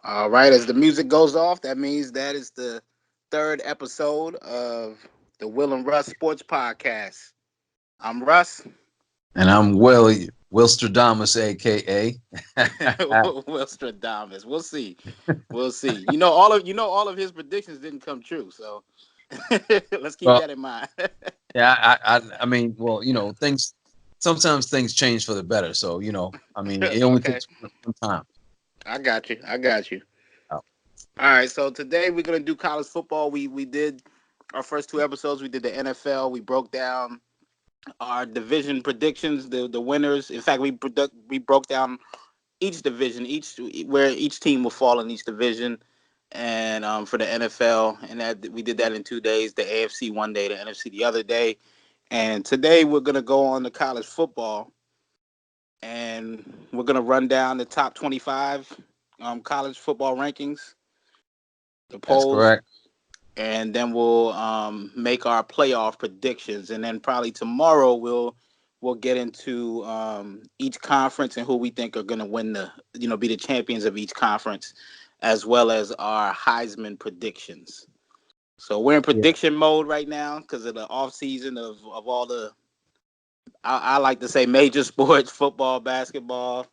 All right, as the music goes off, that means that is the third episode of the Will and Russ Sports Podcast. I'm Russ. And I'm Willie Wilstradamus, aka. Will Stradamus. We'll see. We'll see. You know all of his predictions didn't come true, so let's keep Well, that in mind. yeah, I mean, well, things sometimes things change for the better. So, I mean, it only Okay, takes one time. I got you. I got you. Oh, All right, so today we're gonna do college football. We did our first two episodes. We did the NFL. We broke down our division predictions, the winners. In fact, we broke down each division, each where each team will fall in each division, and for the NFL, and that we did that in 2 days. The AFC one day, the NFC the other day, and today we're gonna go on to college football, and we're gonna run down the top 25 college football rankings, the that's polls, correct. and then we'll make our playoff predictions, and then probably tomorrow we'll get into each conference and who we think are going to win be the champions of each conference, as well as our Heisman predictions. So we're in Yeah, prediction mode right now because of the off season of all the I like to say major sports, football, basketball,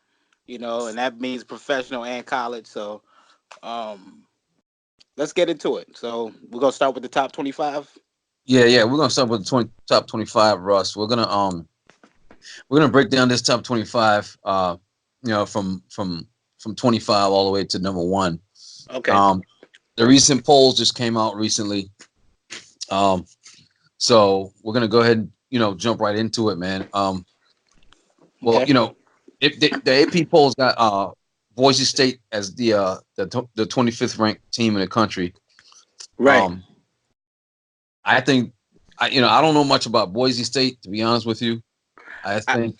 and that means professional and college. So um, let's get into it. So we're gonna start with the top 25. yeah. We're gonna start with the top 25, Russ. We're gonna break down this top 25. From 25 all the way to number one. Okay. Um, the recent polls just came out recently. Um, so we're gonna go ahead and jump right into it, man. Well, Okay. if the AP polls got Boise State as the 25th ranked team in the country. Right. Um, I think I don't know much about Boise State, to be honest with you. I I, think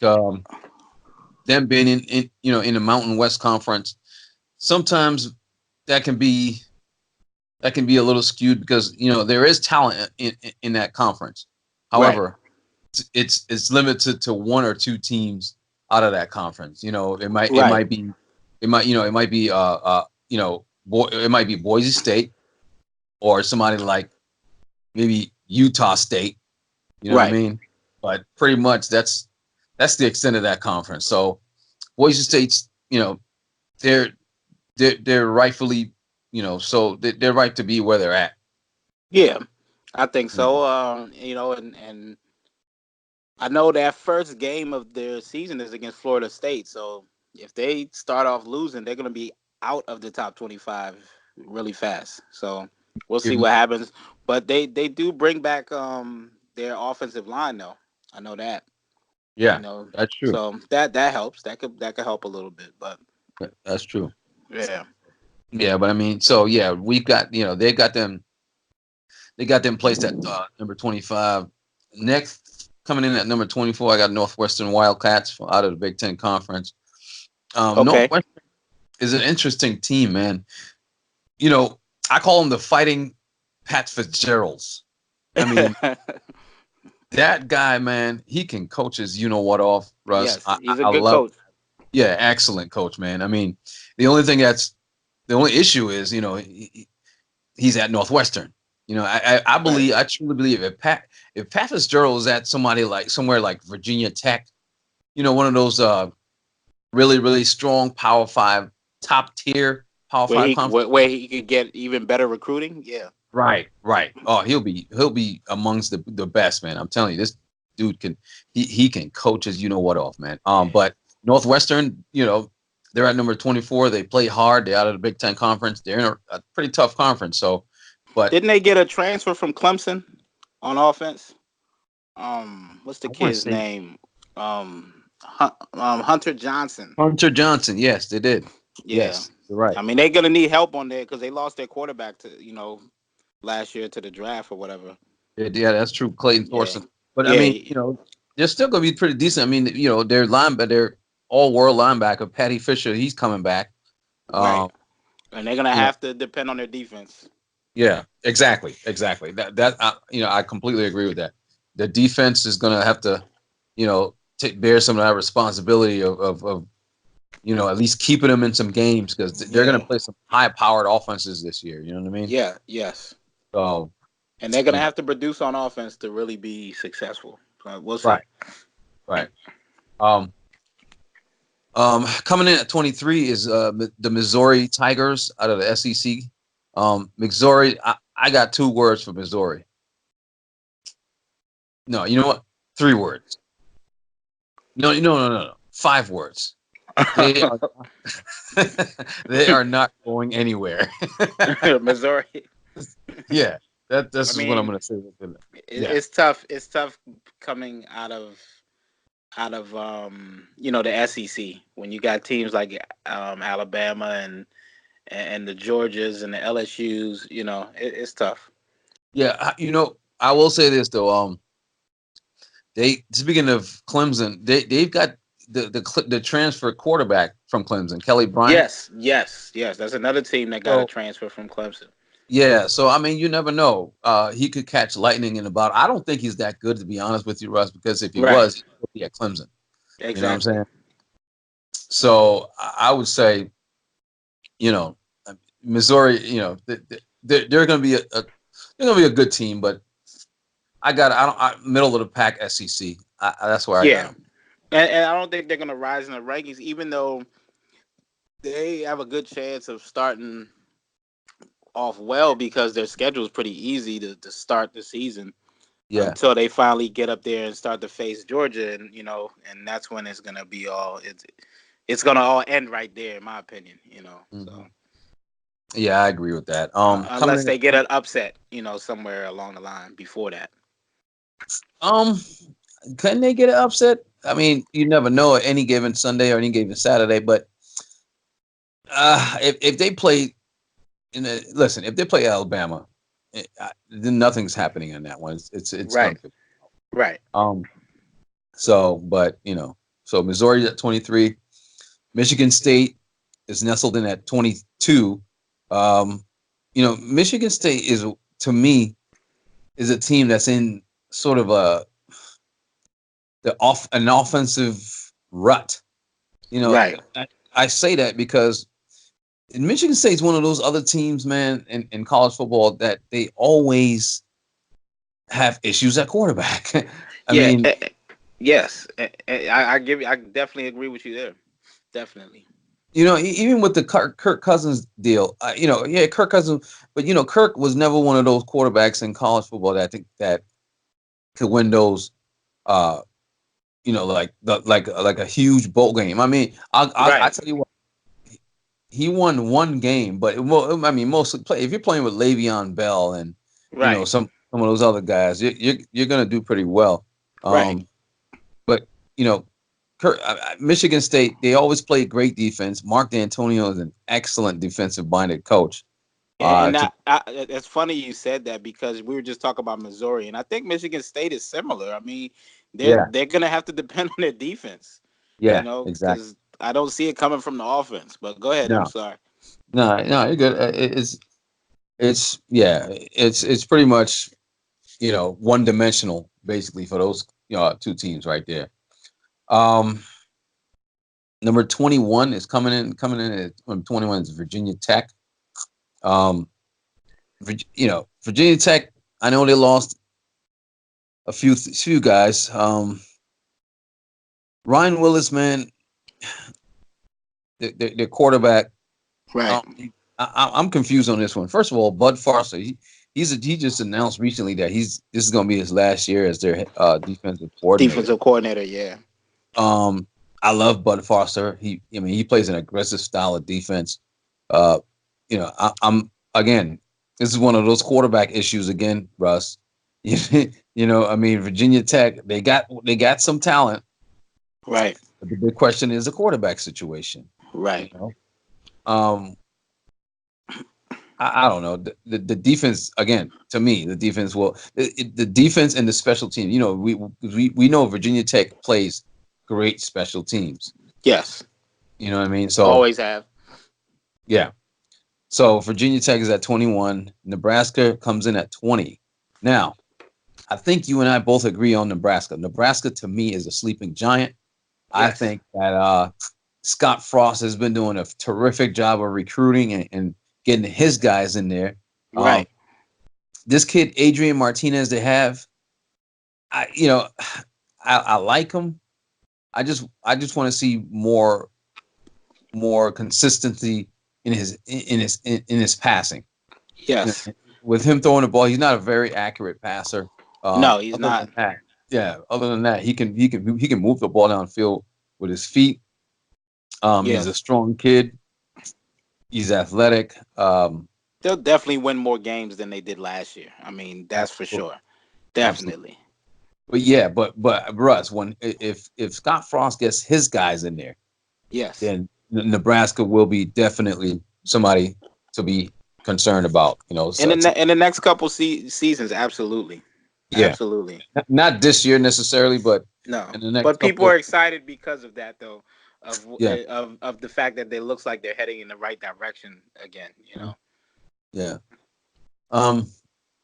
them being in the Mountain West Conference, sometimes that can be a little skewed because there is talent in that conference. right. However, it's limited to one or two teams out of that conference. It might it Right. might be it might be it might be Boise State or somebody like maybe Utah State. You know what I Right. mean? But pretty much that's the extent of that conference. So Boise State's they're they're rightfully so they're right to be where they're at. Yeah. I think so. Mhm. And I know that first game of their season is against Florida State. So if they start off losing, they're going to be out of the top 25 really fast. So we'll see If- what happens. But they do bring back their offensive line though. I know that. You yeah, know, that's true. so that helps. That could help a little bit. But That's true. yeah. Yeah, but I mean, so yeah, we've got they got them placed at number 25. Next, coming in at number 24, I got Northwestern Wildcats out of the Big Ten Conference. Okay. Northwestern is an interesting team, man. You know, I call them the Fighting Pat Fitzgeralds. I mean, that guy, man, he can coach his you know what off, Russ. Yes, he's a I good love, coach. yeah, excellent coach, man. I mean, the only thing that's the only issue is, he's at Northwestern. I Right. believe, I truly believe if Pat Fitzgerald is at somebody like somewhere like Virginia Tech, one of those really really strong Power Five, top tier Power Where Five he conference. where he could get even better recruiting. Yeah. Right, right. Oh, he'll be amongst the best, man. I'm telling you, this dude he can coach his you know what off, man. Yeah. But Northwestern, they're at number 24. They play hard. They're out of the Big Ten conference. They're in a pretty tough conference. So, but Didn't they get a transfer from Clemson on offense? What's the I want to kid's say name? Hunter Johnson. Hunter Johnson. Yes, they did. Yeah. Yes, you're right. I mean, they're gonna need help on there because they lost their quarterback to last year to the draft or whatever. Yeah, that's true. Clayton Yeah. Thorson. But I Yeah. mean, they're still going to be pretty decent. I mean, they're all world linebacker. Patty Fisher, he's coming back. Right. Um, And they're gonna you know, have to depend on their defense. yeah, exactly. I completely agree with that. The defense is going to have to, take bear some of that responsibility of at least keeping them in some games because they're going to Yeah. play some high-powered offenses this year. You know what I mean? Yeah. Yes. So, And they're gonna you know, have to produce on offense to really be successful. So we'll see. right, right. Um, Coming in at 23 is the Missouri Tigers out of the SEC. Missouri, I got 2 words for Missouri. No, you know what? 3 words. No, no, no, no, no. 5 words. They are they are not going anywhere. Missouri. Yeah, I this is what I'm mean, gonna say. Yeah, it's tough. It's tough coming out of the SEC when you got teams like Alabama and the Georgias and the LSU's. It's tough. yeah. I will say this though. They speaking of Clemson, they've got the transfer quarterback from Clemson, Kelly Bryant. Yes, yes, yes. That's another team that got a So transfer from Clemson. yeah, so I mean, you never know. He could catch lightning in a bottle. I don't think he's that good, to be honest with you, Russ. Because if he Right. was, he would be at Clemson. You know what I'm Exactly. saying? So I would say, you know, Missouri. They're going to be they're going to be a good team, but I don't middle of the pack SEC. That's where I got Yeah. them. And I don't think they're gonna rise in the rankings, even though they have a good chance of starting off well because their schedule is pretty easy to start the season Yeah. until they finally get up there and start to face Georgia, and and that's when it's gonna be it's gonna all end right there, in my opinion. So Hmm. Yeah, I agree with that. Coming unless in at they get an upset, somewhere along the line before that. um, couldn't they get an upset? I mean, you never know any given Sunday or any given Saturday, but if they play listen, if they play Alabama, then nothing's happening in that one. It's done. Right. Right. Um. So, but so Missouri at 23, Michigan State is nestled in at 22. Michigan State is to me is a team that's in sort of an offensive rut. You know, Right. I say that because Michigan State's one of those other teams, man, in college football that they always have issues at quarterback. I Yeah. mean, Yes. I definitely agree with you there. Definitely. even with the Kirk Cousins deal, yeah, Kirk Cousins, but Kirk was never one of those quarterbacks in college football that I think that could win those, uh, like a huge bowl game. I mean, I Right. tell you what, he won one game, but well, I mean, mostly if you're playing with Le'Veon Bell and Right. some of those other guys, you're gonna do pretty well. Right. Um, but you know, Michigan State, they always played great defense. Mark D'Antonio is an excellent defensive minded coach. And To it's funny you said that because we were just talking about Missouri, and I think Michigan State is similar. I mean, they're Yeah, they're gonna have to depend on their defense, yeah, exactly. because I don't see it coming from the offense. But go ahead. I'm No, sorry. no, no, you're good. It's yeah, it's pretty much one dimensional basically for those 2 teams right there. Um, Number 21 is coming in at 21 is Virginia Tech. Um, Virginia Tech. I know they lost a few guys. Ryan Willis, man, the quarterback. Right. I'm confused on this one. First of all, Bud Foster, he just announced recently that this is going to be his last year as their defensive coordinator. Defensive coordinator. Yeah. Um, I love Bud Foster. He plays an aggressive style of defense. Uh, I'm again. This is one of those quarterback issues again, Russ. I mean, Virginia Tech, they got some talent, Right. but the big question is the quarterback situation. You Right. know, um, I don't know. The defense again. To me, the defense will the defense and the special team. We know Virginia Tech plays great special teams. Yes. You know what I mean? So Always have. yeah. So Virginia Tech is at 21. Nebraska comes in at 20. Now, I think you and I both agree on Nebraska. Nebraska to me is a sleeping giant. I Yes. think that Scott Frost has been doing a terrific job of recruiting and getting his guys in there. Um, Right. this kid Adrian Martinez, they have, I you know, I like him. I just want to see more consistency in his passing. You Yes. know, with him throwing the ball, he's not a very accurate passer. No, he's Other not. than that, yeah. Other than that, he can move the ball downfield with his feet. He's a Yes. strong kid. He's athletic. They'll definitely win more games than they did last year. I mean, that's for Absolutely, sure. absolutely. Definitely. But yeah, but Russ, when if Scott Frost gets his guys in there, Yes. then Nebraska will be definitely somebody to be concerned about. So In the next couple seasons, absolutely. yeah, Absolutely. not this year necessarily, but No. in the next But people couple. are excited because of that though. Yeah, Of the fact that they looks like they're heading in the right direction again, you mhm, know. yeah. Um,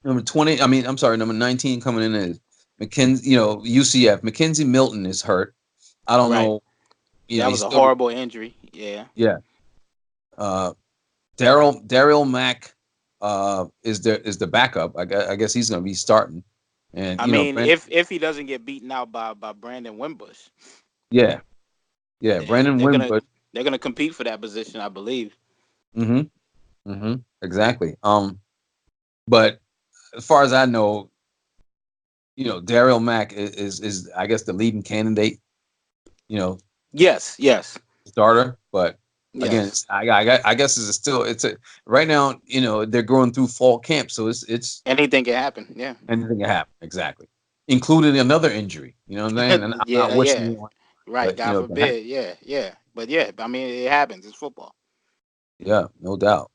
number 20. I mean, I'm sorry, number 19 coming in is McKenzie. UCF. Mackenzie Milton is hurt. I don't Right. know. That He's was a still. horrible injury. Yeah. Yeah. Uh, Daryl Mack is the backup. I guess he's going to be starting, and I mean, Brandon. if he doesn't get beaten out by Brandon Wimbush, Yeah, yeah, then Brandon Wimbush. they're gonna compete for that position, I believe. Mm-hmm. Mm-hmm. Exactly. But as far as I know, Daryl Mack is I guess the leading candidate. You know, Yes, yes, starter. But again, yes. I guess it's a right now. They're going through fall camp, so it's Anything can happen. Yeah. anything can happen. Exactly, including another injury. You know what I'm saying? And I'm not Yeah, wishing yeah. anyone, Right. but God it can happen. forbid. Yeah, yeah. But yeah, I mean, it happens. It's football. Yeah, no doubt.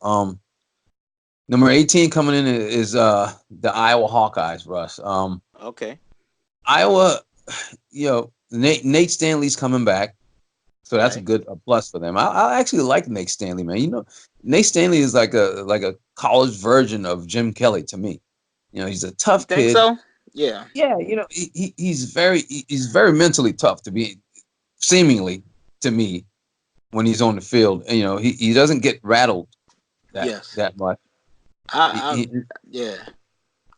Number 18 coming in is the Iowa Hawkeyes, Russ. Okay. Iowa, Nate Stanley's coming back, so that's Right. a plus for them. I actually like Nate Stanley, man. Nate Stanley is like a college version of Jim Kelly to me. He's a You tough think kid. so? Yeah. Yeah, he's very mentally tough to be seemingly to me when he's on the field. And, he doesn't get rattled that Yes. that much. I He, yeah.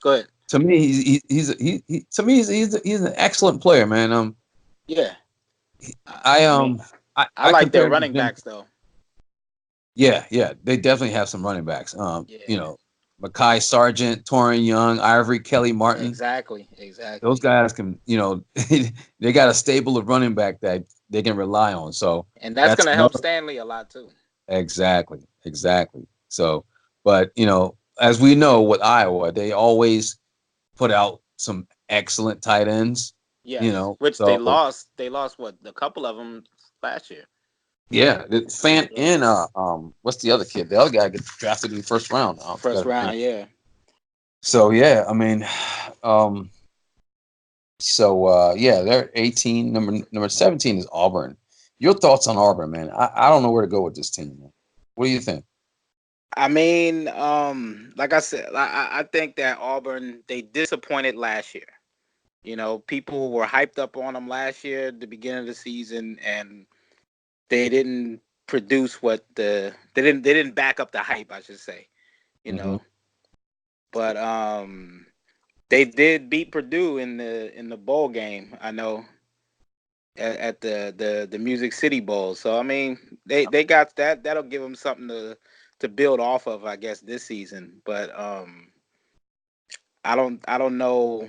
Go ahead. to me, to me he's an excellent player, man. Yeah. I I mean, I I like their compare him to running Jim. backs though. Yeah, yeah, they definitely have some running backs. Yeah. Makai Sargent, Torrin Young, Ivory Kelly Martin. Exactly. Those Exactly. guys can, they got a stable of running back that they can rely on. So And that's that's gonna help another. Stanley a lot too. Exactly, exactly. So, but as we know with Iowa, they always put out some excellent tight ends. Yes. Which they So lost. They lost what? A couple of them last year. yeah, Fan Yeah. and what's the other kid? The other guy gets drafted in the first round. I First forgot his name. round. Yeah. So yeah, I mean, um, yeah, they're 18. Number 17 is Auburn. Your thoughts on Auburn, man? I don't know where to go with this team, man. What do you think? I mean, like I said, I think that Auburn they disappointed last year. You know, people were hyped up on them last year at the beginning of the season, and they didn't produce what they didn't back up the hype, I should say. You Hmm. know, but they did beat Purdue in the bowl game. I know at the Music City Bowl. So I mean, they got that. That'll give them something to build off of, I guess, this season. But I don't know.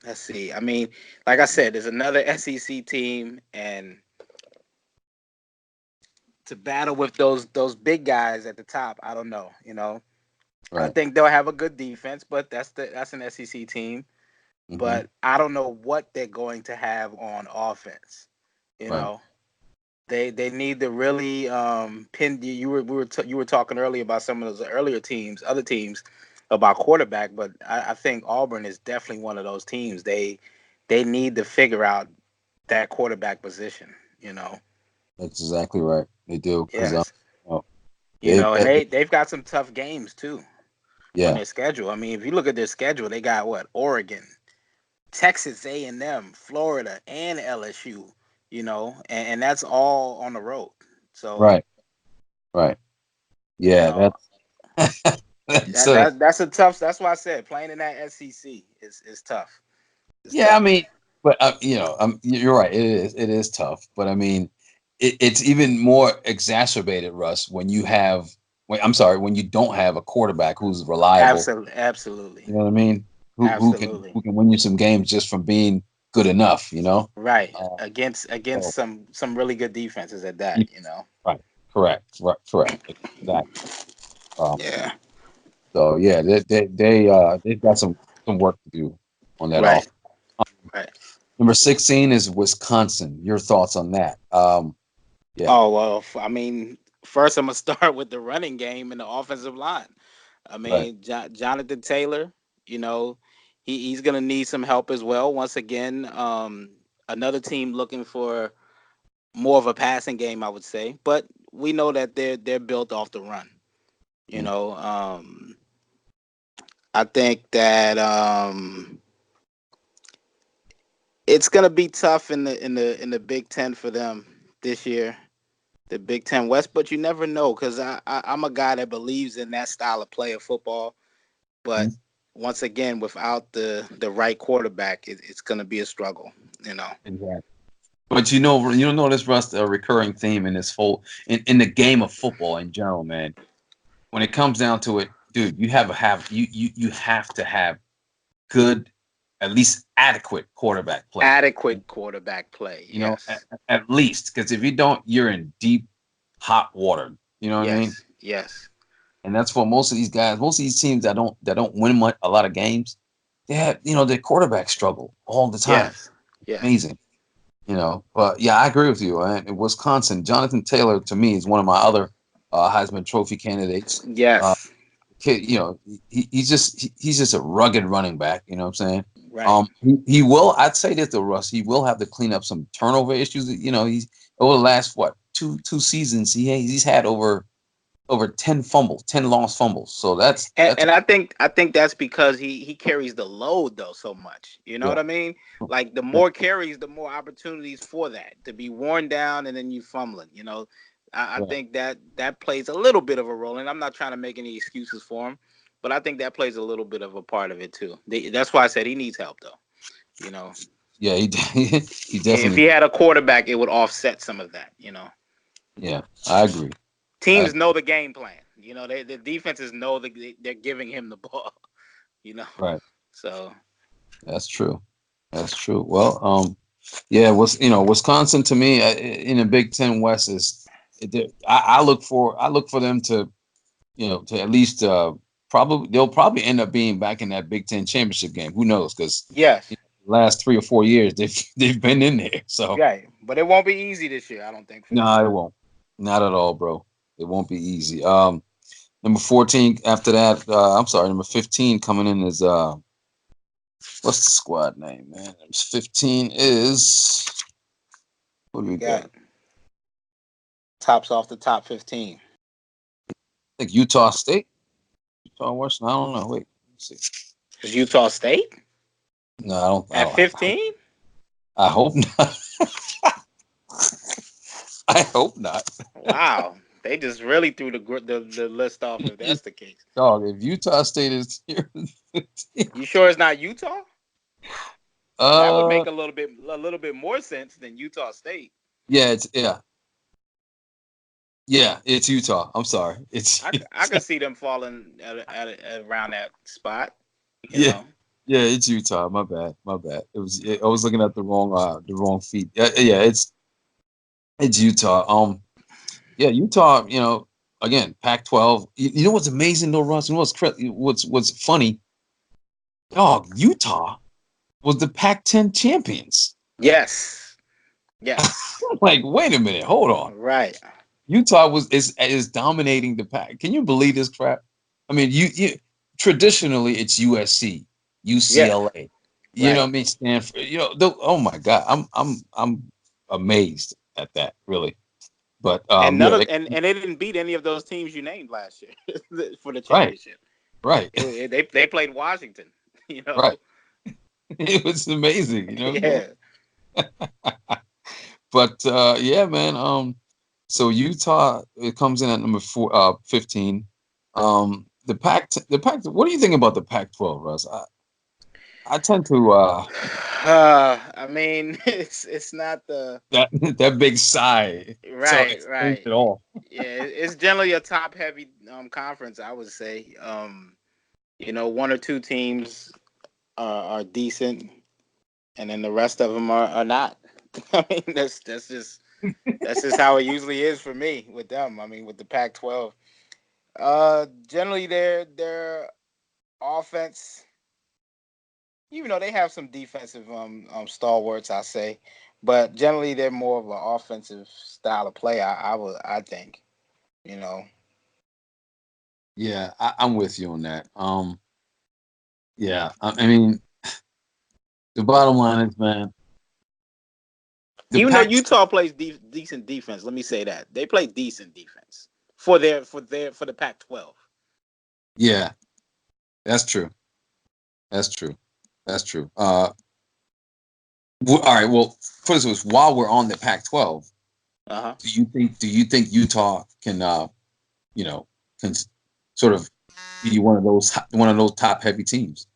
Let's see. I mean, like I said, there's another SEC team, and to battle with those big guys at the top, I don't know. You know, I Right. think they'll have a good defense, but that's an SEC team. Hmm. But I don't know what they're going to have on offense. You Right. know, they need to really pin you were you were talking earlier about some of those earlier teams, other teams about quarterback, but I think Auburn is definitely one of those teams. They need to figure out that quarterback position. You know, That's exactly right. They do because yes, oh, you they know, and they've got some tough games too on yeah. their schedule. I mean, if you look at their schedule, they got what Oregon, Texas A&M, Florida, and LSU. and that's all on the road. So, Right. Right. you Yeah. know, That's that's a tough. That's why I said playing in that SEC is tough. It's yeah. I tough. mean, but you're right. It is tough. But I mean, it's even more exacerbated, Russ, when you have. I'm sorry, when you don't have a quarterback who's reliable. Absolutely, absolutely, You know what I mean? Who can absolutely. win you some games just from being good enough? Right, Uh, against so some really good defenses at that. you- right, correct, right, correct, exactly. Um, Yeah. so yeah, they've got some work to do on that Right. off. Right. Number 16 is Wisconsin. Your thoughts on that? Yeah, Oh well, I mean, first I'm gonna start with the running game and the offensive line. I right. mean, Jonathan Taylor, you know, he's gonna need some help as well. Once again, another team looking for more of a passing game, I would say, but we know that they're built off the run. You Mm, know, I think that it's gonna be tough in the Big Ten for them this year, the Big Ten West. But you never know because I'm a guy that believes in that style of play of football. But mm, once again, without the right quarterback, it's gonna be a struggle. You know. exactly. But you don't notice, Russ, a recurring theme in this whole in the game of football in general, man. When it comes down to it, dude, you have to have good, at least adequate quarterback play. Adequate quarterback play. You know, Yes. at least because if you don't, you're in deep hot water. You know what I mean? Yes. Yes. And that's for most of these guys, most of these teams that don't win a lot of games. They have their quarterback struggle all the time. Yes. Yes. Amazing. But yeah, I agree with you. In Wisconsin, Jonathan Taylor to me is one of my other Heisman Trophy candidates. Uh, Yes. kid, he's just a rugged running back. You know what I'm saying? Right. He will. I'd say this though, Russ. He will have to clean up some turnover issues. He's over the last what two seasons. He's had over 10 fumbles, 10 lost fumbles. So that's And I think that's because he carries the load though so much. You know yeah, what I mean? Like the yeah, more carries, the more opportunities for that to be worn down and then you fumbling. I right. think that plays a little bit of a role, and I'm not trying to make any excuses for him, but I think that plays a little bit of a part of it too. That's why I said he needs help though. You know, Yeah, he if definitely. he had a quarterback, it would offset some of that. Yeah, I agree. I Teams know agree. the game plan. The defenses know that they're giving him the ball. You know, Right. so That's true. That's true. Well, yeah, Wisconsin to me in the Big Ten West I look for them to at least probably they'll probably end up being back in that Big Ten championship game. Who knows? Because yes, last 3 or 4 years they've been in there. So right. But it won't be easy this year, I don't think, for them. no, it won't. Not at all, bro. It won't be easy. Number 14 after that, I'm sorry, number 15 coming in is what's the squad name, man? Number 15 is what do You we got? got tops off the top 15. I think Utah State. Utah Washington. I don't know. Wait, let's see. Is Utah State No, I don't. I at don't. 15? I hope not. I hope not. Wow, they just really threw the list off if that's the case. Dog, if Utah State is here, You sure it's not Utah? That would uh, make a little bit more sense than Utah State. yeah, it's Utah. I'm sorry, it's I could see them falling at around that spot. You yeah, know. yeah, it's Utah. My bad, my bad. I was looking at the wrong feet. Yeah, it's Utah. Yeah, Utah. Again, Pac-12. You know what's amazing though, Russ? You know what's funny? Dog, Utah was the Pac-10 champions. Yes. Yes. Like, wait a minute, hold on. Right. Utah is dominating the Pac. Can you believe this crap? I mean, you traditionally it's USC, Yeah. UCLA. You know Right. what I mean? Stanford. Oh my God, I'm amazed at that, really. But And none yeah, of and they didn't beat any of those teams you named last year for the right, championship. right, They played Washington. You know. right. It was amazing. Yeah. But yeah, man. So Utah it comes in at number 15. The Pac. What do you think about the Pac-12, Russ? I tend to I mean, it's not the that that big sigh. So right, explains right. it all. Yeah, it's generally a top heavy conference, I would say. One or two teams are decent, and then the rest of them are not. I mean, that's just how it usually is for me with them. I mean, with the Pac-12, generally their offense, even though they have some defensive stalwarts, I say, but generally they're more of an offensive style of play. I think, you know. Yeah, I'm with you on that. Yeah, I mean, the bottom line is, man, the Even though Pac. Utah plays decent defense, let me say that they play decent defense for the Pac-12. Yeah, that's true. That's true. That's true. All right. Well, first of all, while we're on the Pac-12, Uh huh. do you think Utah can you know can sort of be one of those top heavy teams?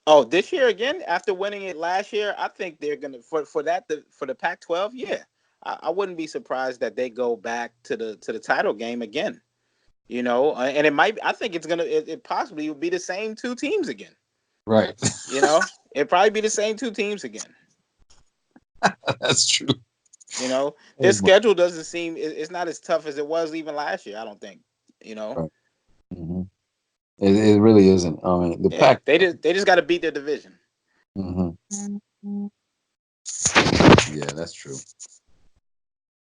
Oh, this year again after winning it last year, I think they're gonna for the Pac-12. Yeah, I wouldn't be surprised that they go back to the title game again. And it might. I think it possibly will be the same two teams again. Right. It probably be the same two teams again. That's true. Their Oh my. schedule doesn't seem it's not as tough as it was even last year. I don't think. You know, Right. Hmm. It really isn't. I mean, the yeah, Pac. they just got to beat their division. Hmm. Yeah, that's true.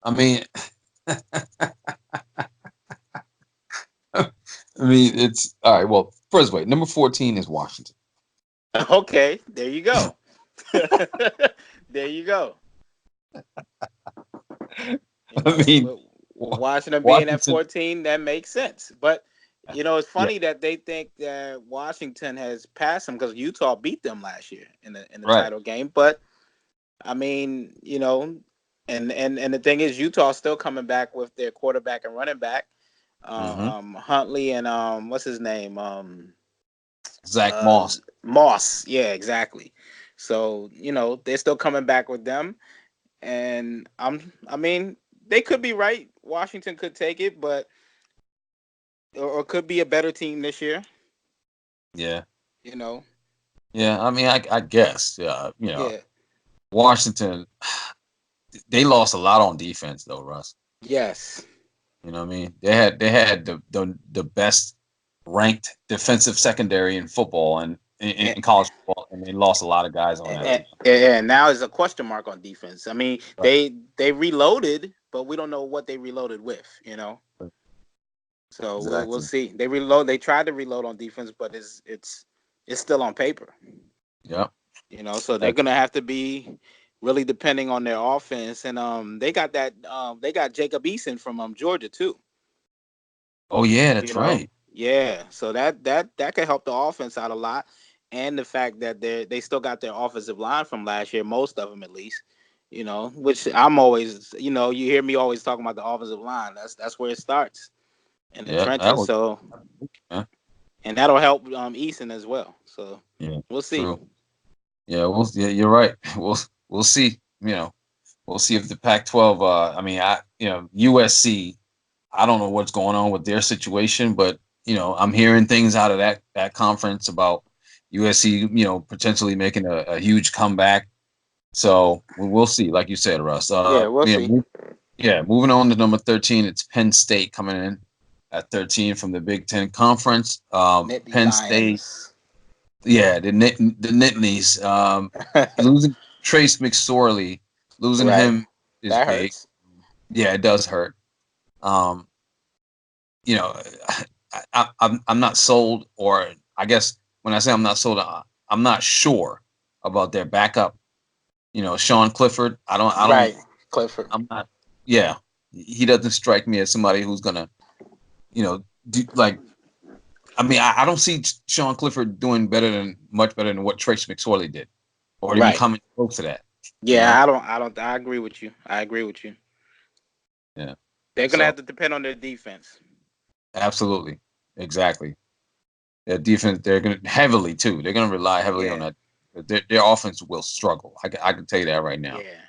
I mean, I mean, it's all right. Well, first of all, number 14 is Washington. Okay, there you go. There you go. I mean, With Washington being at Washington. 14, that makes sense. But it's Yeah. funny that they think that Washington has passed them because Utah beat them last year in the Right. title game. But I mean, and the thing is, Utah's still coming back with their quarterback and running back, Hmm. Huntley and what's his name, Zach Moss. Moss. Yeah, exactly. So they're still coming back with them, and I mean, they could be right. Washington could take it, but or could be a better team this year. Yeah. You know. Yeah. I mean, I guess. Yeah. Yeah. Washington. They lost a lot on defense, though, Russ. Yes. You know what I mean? They had the best ranked defensive secondary in football and And, in college football, and they lost a lot of guys on that and, team. and now is a question mark on defense. I mean, Right. they reloaded, but we don't know what they reloaded with. So we'll Exactly. see. They reload. They tried to reload on defense, but it's still on paper. Yep. So they're gonna have to be really depending on their offense, and they got Jacob Eason from Georgia too. Oh yeah, You that's know, right. yeah. So that could help the offense out a lot, and the fact that they still got their offensive line from last year, most of them at least. Which I'm always, you hear me always talking about the offensive line. That's where it starts in the Yeah, that trenches. was. So, Yeah, and that'll help Eason as well. So yeah, we'll see. true. Yeah, yeah, you're right. We'll see. We'll see if the Pac-12. I mean, USC. I don't know what's going on with their situation, but I'm hearing things out of that conference about USC. Potentially making a huge comeback. So we'll see. Like you said, Russ. Yeah, we'll see. Yeah. Moving on to number 13, it's Penn State coming in at 13 from the Big Ten Conference. Nittany Penn State. Lions. Yeah, the Nittanies. Losing Trace McSorley, losing Right. him is That big. hurts. Yeah, it does hurt. Um, you know, I'm not sold, or I guess when I say I'm not sold, I'm not sure about their backup. Sean Clifford. I don't. Right. Clifford. I'm not. Yeah, he doesn't strike me as somebody who's gonna, do like. I mean, I don't see Sean Clifford doing much better than what Trace McSorley did, or even Right. coming close to that. You know? Yeah, I agree with you. I agree with you. Yeah. They're gonna have So to depend on their defense. absolutely, exactly. Their defense, they're going to heavily too. They're going to rely heavily on Yeah, that. Their offense will struggle. I can tell you that right now. yeah.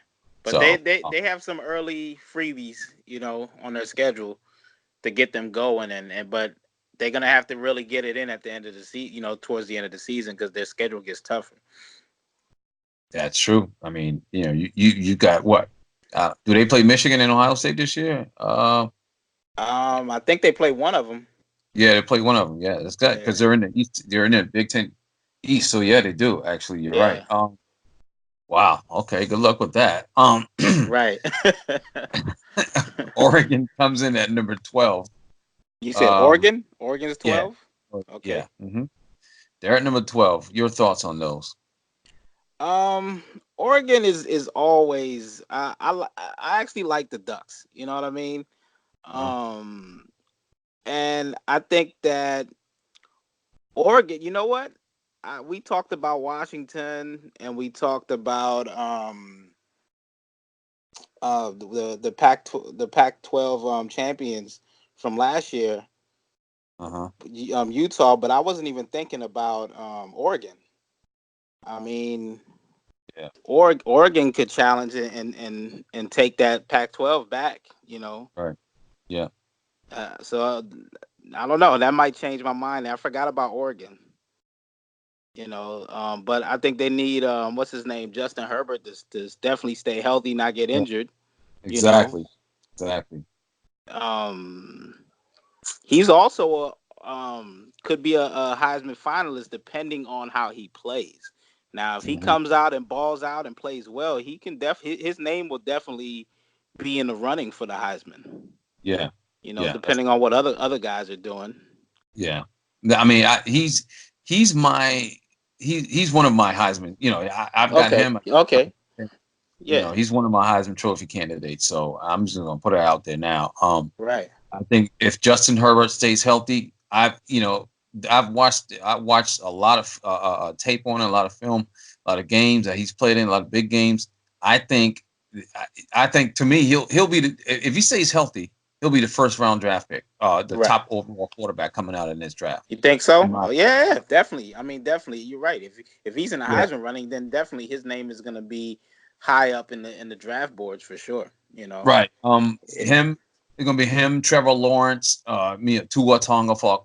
But they So they they have some early freebies, on their schedule to get them going, and but they're gonna have to really get it in at the end of the season, towards the end of the season because their schedule gets tougher. that's true. I mean, you got what? Do they play Michigan and Ohio State this year? I think they play one of them. Yeah, they play one of them. Yeah, that's good because Yeah, they're in the East. They're in the Big Ten East. So yeah, they do. Actually, you're right. yeah, Wow. Okay. Good luck with that. right. Oregon comes in at number 12. You said Um, Oregon? Oregon's yeah. 12? Yeah. Okay. They're at number 12. Your thoughts on those? Um, Oregon is always I actually like the Ducks. You know what I mean? Uh, Um, and I think that Oregon. You know what? We talked about Washington, and we talked about the Pac-12 champions from last year, uh-huh. Utah. But I wasn't even thinking about Oregon. I mean, Yeah. Oregon could challenge it and take that Pac-12 back. Right. Yeah. So I don't know. That might change my mind. I forgot about Oregon. But I think they need what's his name, Justin Herbert, to definitely stay healthy, not get Yeah. injured. You know, Exactly. Exactly. um, he's also could be a Heisman finalist depending on how he plays. Now, if he Hmm. comes out and balls out and plays well, he can his name will definitely be in the running for the Heisman. Yeah. Yeah. Depending on what other guys are doing. Yeah. I mean, he's my he's one of my Heisman. I've got Okay. him. Okay. Yeah. He's one of my Heisman Trophy candidates. So I'm just gonna put it out there now. Right. I think if Justin Herbert stays healthy, I watched a lot of tape on it, a lot of film, a lot of games that he's played in, a lot of big games. I think, I think to me he'll be if he stays healthy, he'll be the first round draft pick, the Right. top overall quarterback coming out in this draft. You think In so? my Oh yeah, yeah, definitely. I mean, definitely. You're right. If he's in the Yeah, Heisman running, then definitely his name is going to be high up in the draft boards for sure. right. It, Him it's gonna be him, Trevor Lawrence, Tua Tonga for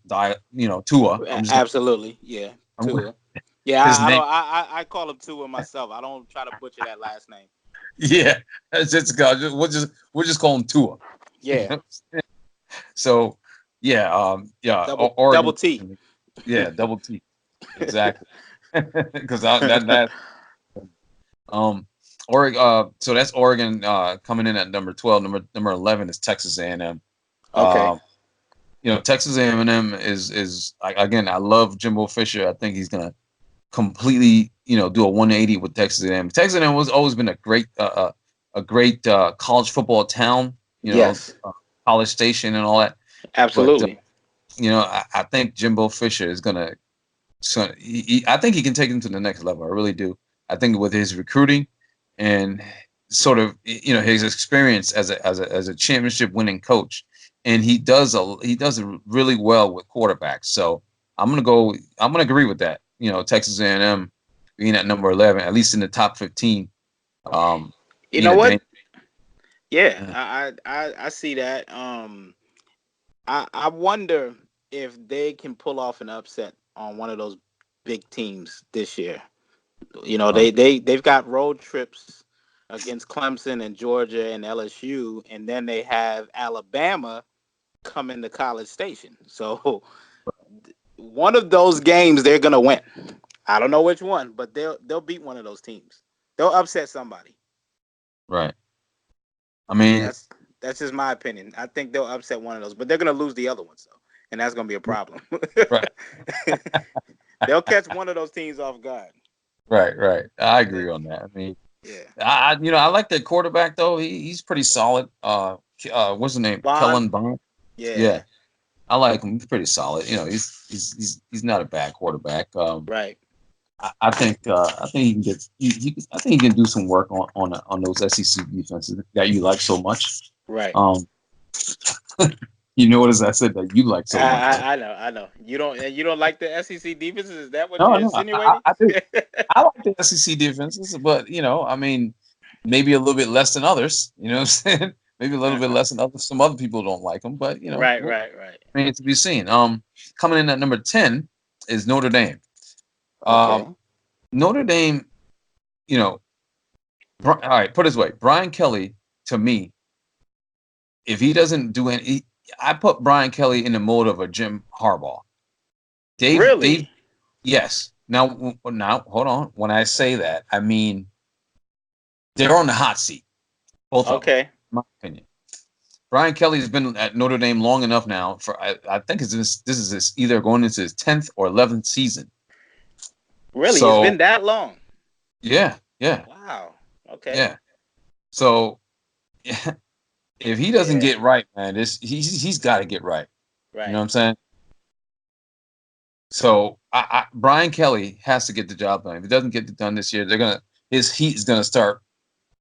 Tua. absolutely. Yeah. I'm Tua. Yeah. his I name. don't. I call him Tua myself. I don't try to butcher that last name. Yeah, that's just God. We'll just call him Tua. Yeah. So yeah, Double Oregon, T. yeah, double T, exactly. Because that um Oregon. So that's Oregon coming in at number 12. Number 11 is Texas A&M. Okay. Um, Texas A&M again. I love Jimbo Fisher. I think he's gonna completely do a 180 with Texas A&M. Texas A&M was always been a great college football town. Yes. College Station and all that. But Absolutely. I think Jimbo Fisher is gonna. So I think he can take him to the next level. I really do. I think with his recruiting and sort of his experience as a championship winning coach, and he does really well with quarterbacks. So I'm gonna go. I'm gonna agree with that. Texas A&M being at number 11, at least in the top 15, You being know a what? danger. Yeah, I see that. I wonder if they can pull off an upset on one of those big teams this year. Right, They've got road trips against Clemson and Georgia and LSU, and then they have Alabama coming to College Station. So one of those games they're gonna win. I don't know which one, but they'll beat one of those teams. They'll upset somebody. right. I mean, That's that's just my opinion. I think they'll upset one of those, but they're gonna lose the other ones though, and that's gonna be a problem. right, They'll catch one of those teams off guard. right, right. I They- agree on that. I mean, yeah, I like the quarterback though. He's pretty solid. What's the name? Bond. Kellen Bond. Yeah, Yeah, I like him. He's pretty solid. He's not a bad quarterback. right. I think he can get I think he can do some work on those SEC defenses that you like so much. Right. Um, you notice I said that you like so much, right? I know, I know. You don't like the SEC defenses? Is that what No, you're no, insinuating? I do. I like the SEC defenses, but I mean, maybe a little bit less than others. You know what I'm saying? Maybe a little bit less than others. Some other people don't like them, but Right, right, right. remains to be seen. Coming in at number 10 is Notre Dame. Okay. Um, Notre Dame, you know, all right. Put it this way, Brian Kelly, to me, if he doesn't do any, I put Brian Kelly in the mode of a Jim Harbaugh. Dave, Really? yes. Now, hold on. When I say that, I mean they're on the hot seat, both of them, Okay. in my opinion. Brian Kelly's been at Notre Dame long enough now. For I think this is either going into his 10th or 11th season. Really? It's been So that long? yeah, yeah, Wow. Okay. yeah. So if he doesn't Yeah. get right, man, he's got to get right. You know what Right. I'm saying? So Brian Kelly has to get the job done. If he doesn't get it done this year, his heat is gonna start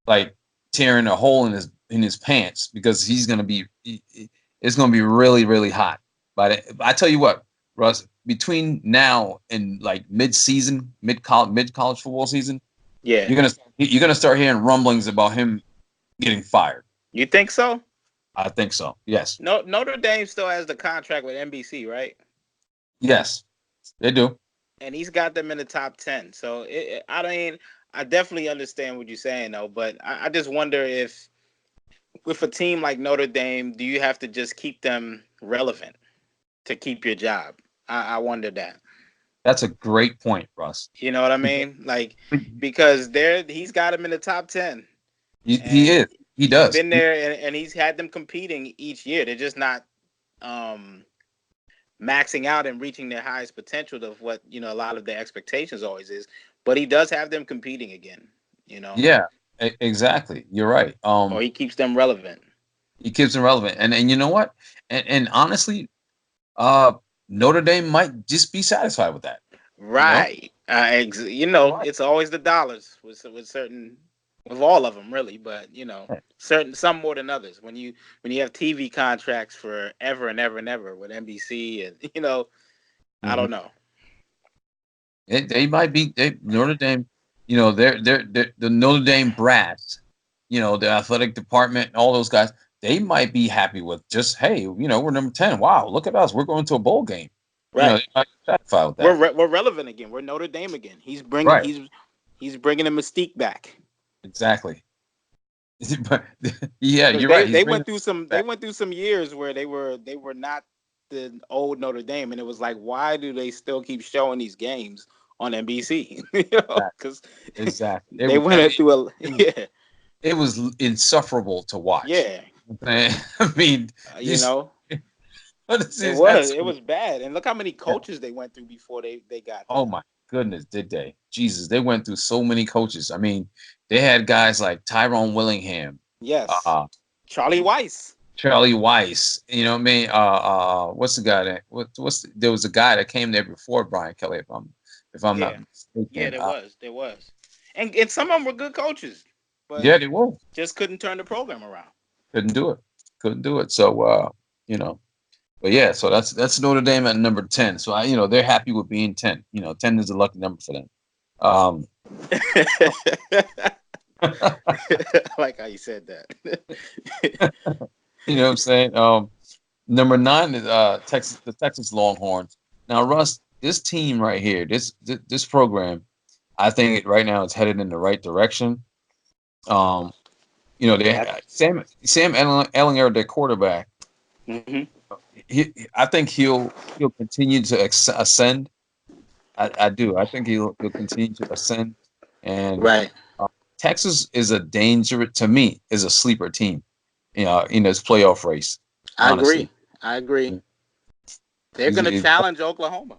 like tearing a hole in his pants because it's gonna be really really hot. But I tell you what, Russ, between now and like mid college football season, Yeah. you're gonna start hearing rumblings about him getting fired. You think so? I think so. Yes, No, Notre Dame still has the contract with NBC, right? yes, they do. And he's got them in the top 10. So I mean, I definitely understand what you're saying though, but I just wonder if with a team like Notre Dame, do you have to just keep them relevant to keep your job? I wonder that. That's a great point, Russ. You know what I Because mean? Like because he's got him in the top 10, he and is. He he's does. been there, and he's had them competing each year. They're just not um, maxing out and reaching their highest potential of what a lot of their expectations always is. But he does have them competing again. You know, Yeah, exactly. You're right. or he keeps them relevant. He keeps them relevant, and you know what? And honestly, uh, Notre Dame might just be satisfied with that. You know, Right. It's always the dollars with certain with all of them really, but certain some more than others. When you have TV contracts for ever and ever and ever with NBC and I mm-hmm. don't know. They might be Notre Dame. They're the Notre Dame brats. The athletic department, all those guys. They might be happy with just, hey, we're number 10. Wow, look at us. We're going to a bowl game. Right. They might be satisfied with We're that. we're relevant again. We're Notre Dame again. He's bringing Right. he's bringing the mystique back. Exactly. But yeah, Because you're they right. He's they bringing went through some they back. went through some years where they were not the old Notre Dame, and it was like, why do they still keep showing these games on NBC? Exactly. Because Exactly. they went through a It was yeah, it was insufferable to watch. yeah, I mean, you just know, this it is was it absolutely. was bad, and look how many Yeah. coaches they went through before they got Oh there. my goodness, did they? Jesus, they went through so many coaches. I mean, they had guys like Tyrone Willingham, Yes, uh, Charlie Weiss. Charlie Weiss. You know what I mean? What's the guy that? There was a guy that came there before Brian Kelly, if I'm not Yeah, yeah, mistaken. there was, and some of them were good coaches, but Yeah, they were. just couldn't turn the program around. Couldn't do it. Couldn't do it. So you know. But yeah, so that's Notre Dame at number 10. So they're happy with being 10. 10 is a lucky number for them. Um, I like how you said that. you know what I'm saying? Number 9 is the Texas Longhorns. Now, Russ, this team right here, this program, I think right now is headed in the right direction. Um, they I, Sam Ellinger, their quarterback. hmm I think he'll continue to ascend. I do. I think he'll continue to ascend. And Right. uh, Texas is a danger to me, is a sleeper team. In this playoff race. I agree. Honestly. I agree. Mm. They're Is going to it- challenge Oklahoma.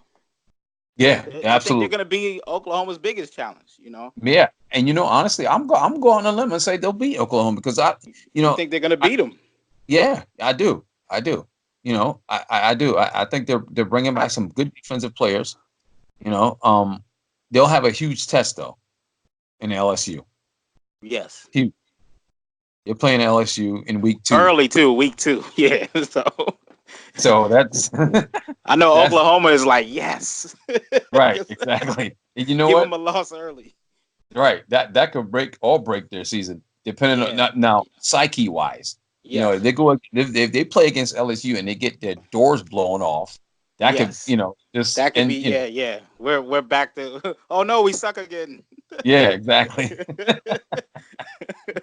yeah, I think they're absolutely. going to be Oklahoma's biggest challenge. Yeah, and honestly, I'm going on a limb and say they'll beat Oklahoma because you You know, think they're going to I, beat them? yeah, I do, I do. I do. I think they're bringing back some good defensive players. You know, um, they'll have a huge test though in LSU. Yes. Huge. They're playing LSU in week 2. Early too, week 2. Yeah. So So that's I know that's Oklahoma is like, yes. right, exactly. And you know Give what? them a loss early. Right. That could break their season, depending on Yeah. not now psyche wise. If Yes. they go if they play against LSU and they get their doors blown off, that could Yes. just That could be, yeah, yeah. We're back to oh no, we suck again. yeah, exactly. It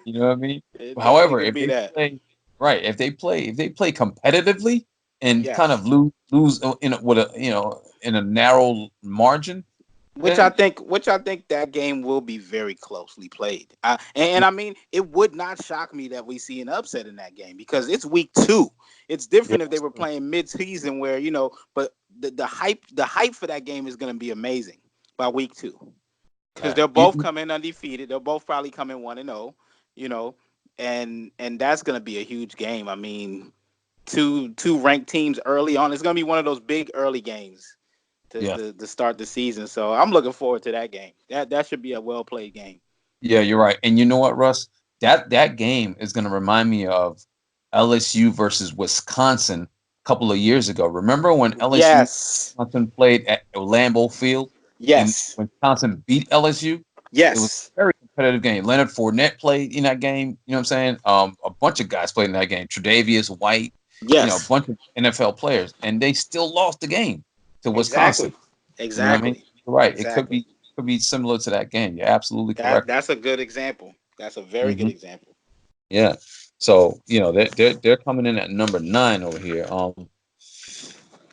You know what I mean? definitely However, could be that. if they play competitively and kind Yes. of lose in with a in a narrow margin, then Which I think that game will be very closely played. And I mean, it would not shock me that we see an upset in that game because it's week 2. It's yeah, different if they were playing mid-season where, but the hype for that game is going to be amazing by week 2 because yeah. they'll both come in undefeated. They'll both probably come in 1-0, you know, and that's going to be a huge game. I mean, two ranked teams early on. It's going to be one of those big early games to, Yeah. to to start the season. So I'm looking forward to that game. That should be a well played game. Yeah, you're right. And you know what, Russ? That game is going to remind me of LSU versus Wisconsin a couple of years ago. Remember when LSU Yes. Wisconsin played at Lambeau Field and Yes. Wisconsin beat LSU? It was Yes. a very competitive game. Leonard Fournette played in that game. You know what I'm saying? A bunch of guys played in that game. Tre'Davious White, a Yes. bunch of NFL players, and they still lost the game to Wisconsin. Exactly. You know what I mean? Exactly. You're right. It Exactly. could be similar to that game. You're absolutely correct. That's a good example. That's a very good Mhm. example. Yeah. So, they're coming in at number 9 over here.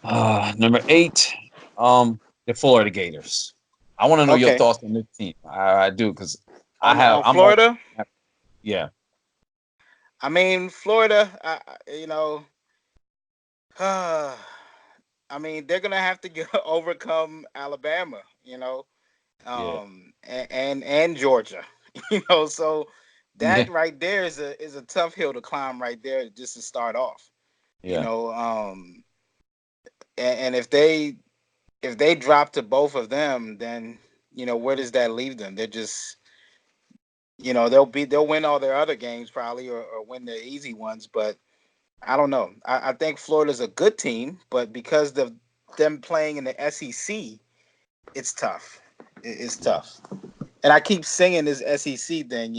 Number 8, the Florida Gators. I want to know your Okay. thoughts on this team. I do because On I'm all, Florida, yeah, I mean Florida. I mean they're gonna have to overcome Alabama. yeah, And Georgia. So yeah, that right there is a tough hill to climb right there just to start off. You yeah, know, and if they drop to both of them, then where does that leave them? They're just they'll win all their other games probably or win the easy ones, but I don't know. I think Florida's a good team, but because of them playing in the SEC, it's tough. It's yeah. tough. And I keep singing this SEC thing,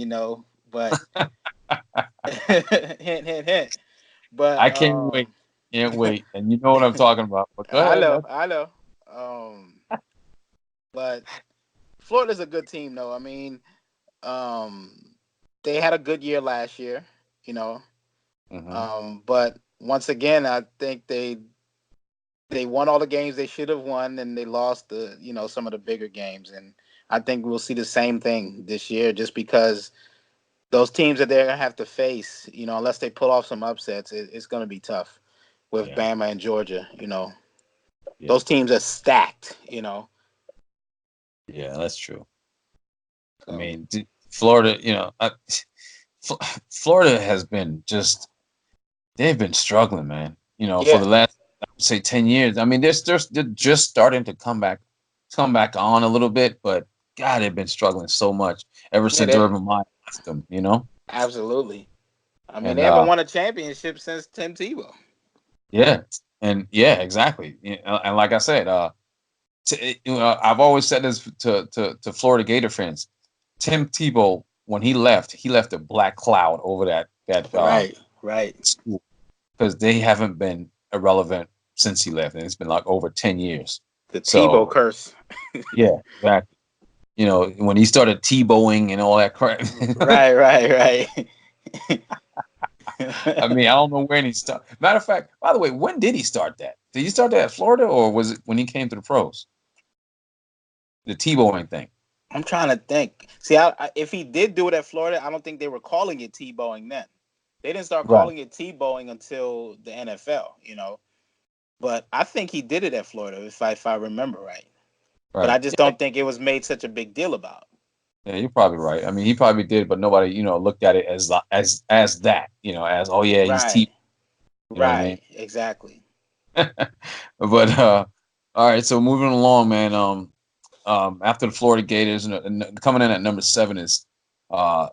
but hint, hint, hint. But I can't wait, and you know what I'm talking about. But go I ahead. know, I know. Um, but Florida's a good team, though. I mean, um, they had a good year last year, you know. Hmm. But once again, I think they won all the games they should have won, and they lost some of the bigger games. And I think we'll see the same thing this year, just because those teams that they're gonna have to face, unless they pull off some upsets, it's gonna be tough with Yeah, Bama and Georgia. yeah, Those teams are stacked. yeah. That's true. I So mean, Florida. Florida has been just they've been struggling, man. For yeah, the last, I would say, 10 years. I mean, they're just starting to come back on a little bit, but God, they've been struggling so much ever yeah, since Urban Meyer left them. absolutely. I mean, And they haven't won a championship since Tim Tebow. yeah, and yeah, exactly. And like I said, I've always said this to Florida Gator fans. Tim Tebow, when he left a black cloud over that Right, right. school because they haven't been irrelevant since he left, and it's been like over 10 years. The Tebow So curse. yeah, exactly. When he started Tebowing and all that crap. Right, right, right. I mean, I don't know when he started. Matter of fact, by the way, when did he start that? Did he start that at Florida, or was it when he came to the pros? The Tebowing thing. I'm trying to think. See, if he did do it at Florida, I don't think they were calling it Tebowing then. They didn't start Right. calling it Tebowing until the NFL. But I think he did it at Florida, if I remember right. But I Right. just Yeah, don't think it was made such a big deal about. yeah, you're probably right. I mean, he probably did, but nobody, looked at it as that, as oh yeah, he's Right, T. You know what I mean? right, exactly. But all right. So moving along, man. After the Florida Gators, and coming in at number 7 is uh,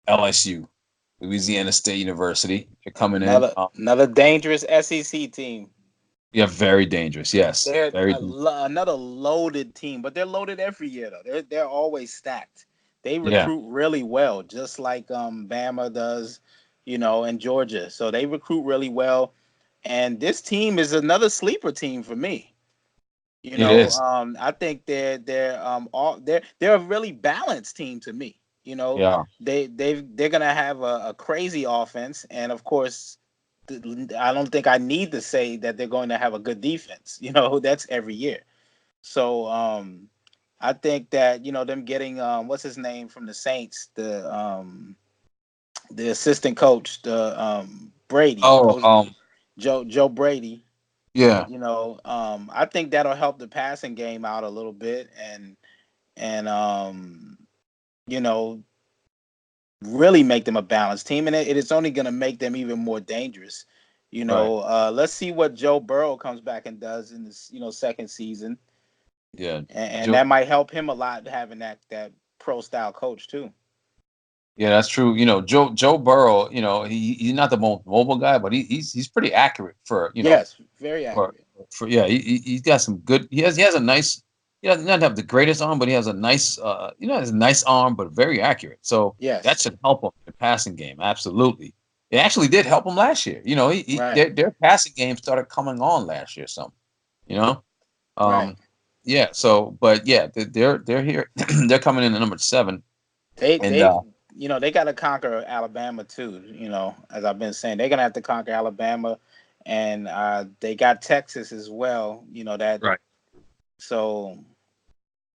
LSU, Louisiana State University. They're coming in. Another dangerous SEC team. Yeah, very dangerous. Yes, They're very. another loaded team, but they're loaded every year though. They're always stacked. They Yeah, recruit really well, just like Bama does, in Georgia. So they recruit really well, and this team is another sleeper team for me. it is. I think they're a really balanced team to me. Yeah, They're gonna have a crazy offense, and of course, I don't think I need to say that they're going to have a good defense. That's every year. So I think that them getting what's his name from the Saints, the assistant coach, the Brady, oh, Coach Joe Brady. yeah, I think that'll help the passing game out a little bit, and you know, really make them a balanced team, and it is only going to make them even more dangerous. right. Let's see what Joe Burrow comes back and does in this second season, Yeah, and Joe. that might help him a lot having that pro style coach too. Yeah, that's true. Joe Burrow. He's not the most mobile guy, but he's pretty accurate for Yes, very for accurate. yeah. He's got some good. He has a nice. He doesn't not have the greatest arm, but he has a nice has a nice arm, but very accurate. So that Yes, should help him in the passing game. Absolutely, it actually did help him last year. right, Their passing game started coming on last year. Some, you know, right. um, yeah. So, but yeah, they're here. They're coming in at number 7, They and they they got to conquer Alabama too. As I've been saying, they're gonna have to conquer Alabama, and they got Texas as well. That right. so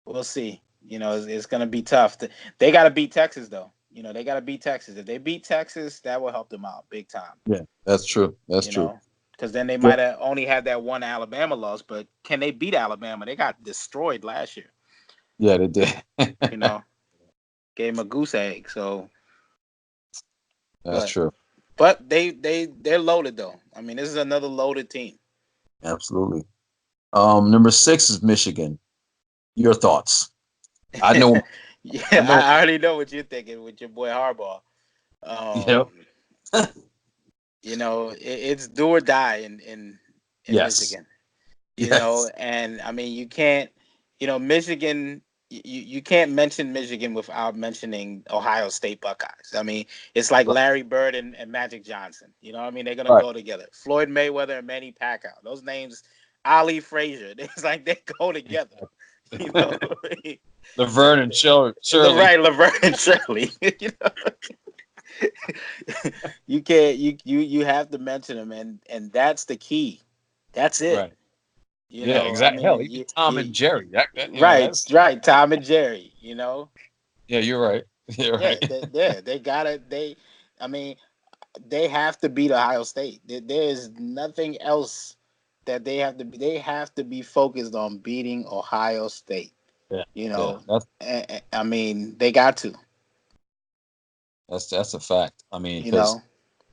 we'll see. It's gonna be tough. They got to beat Texas though. They got to beat Texas. If they beat Texas, that will help them out big time. Yeah, that's true. That's You true. know, because then they might have only had that one Alabama loss, but can they beat Alabama? They got destroyed last year. Yeah, they did. You know, gave them a goose egg. So, That's but true. they're loaded though. I mean, this is another loaded team. Absolutely. Number 6 is Michigan. Your thoughts? I know. I Yeah, know. I already know what you're thinking with your boy Harbaugh. Yep. Um, it's do or die in Yes. Michigan. Yes. And I mean you can't, Michigan. You can't mention Michigan without mentioning Ohio State Buckeyes. I mean, it's like Right. Larry Bird and Magic Johnson. You know what I mean? They're gonna Right. go together. Floyd Mayweather and Manny Pacquiao. Those names, Ali Frazier. It's like they go together. You know, Laverne and Shirley. Laverne and Shirley. You can't. You have to mention them, and that's the key. That's it. Right. Yeah. I Exactly. Hell, mean, even Tom and Jerry. right, That's. right. Tom and Jerry. Yeah, you're right. You're Yeah, right. they gotta. I mean, they have to beat Ohio State. There is nothing else that they have to. They have to be focused on beating Ohio State. Yeah. You Yeah. know, I mean, they got to. That's a fact. I mean, You because know,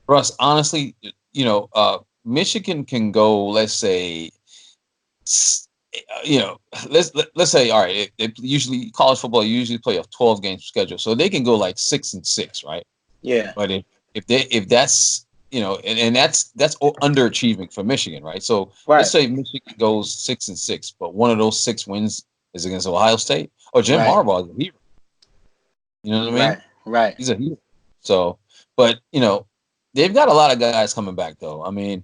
Russ, honestly, Michigan can go. Let's say s- you know, let's say, all right, usually college football usually play a 12 game schedule, so they can go like 6-6, right? yeah, But if that's and that's underachieving for Michigan, right? So let's right, say Michigan goes 6-6, but one of those 6 wins is against Ohio State. Oh, Jim right, Harbaugh is a hero. You know what I right, mean? right. He's a hero. So, but they've got a lot of guys coming back though. I mean,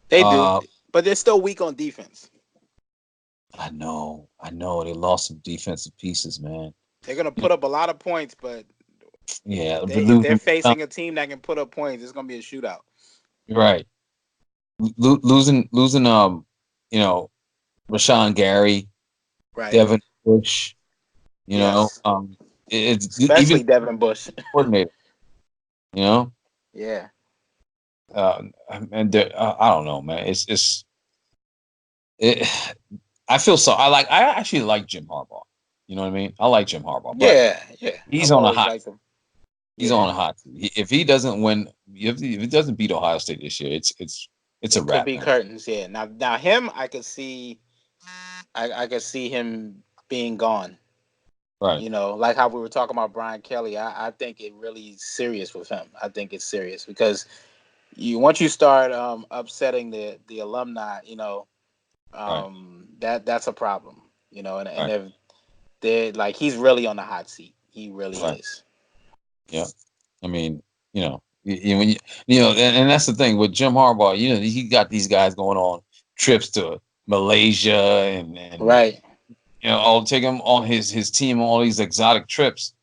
They do, uh, but they're still weak on defense. I know, they lost some defensive pieces, man. They're gonna You know, put up a lot of points, but yeah, if they're losing, facing a team that can put up points, it's gonna be a shootout. right, losing, you know, Rashawn Gary, Right. Devin Bush, you know, Yes. it's even Especially Devin Bush. coordinator, you know, Yeah. uh, and I don't know, man. It, I feel so. I actually like Jim Harbaugh. You know what I mean? I like Jim Harbaugh, but Yeah. Yeah. he's I've on a always hot. liked him. He's Yeah. on a hot seat. If he doesn't win, if he doesn't beat Ohio State this year, it's a It could wrap, be man. curtains. Yeah. Now him, I could see. I could see him. being gone. Right. You know, like how we were talking about Brian Kelly. I think it really is serious with him. I think it's serious because you once you start upsetting the alumni, you know, Right. that's a problem. You know, and Right. if they're like he's really on the hot seat. He really Right. is. Yeah. I mean, when and that's the thing with Jim Harbaugh. He got these guys going on trips to Malaysia and Right. all take him on his team on all these exotic trips.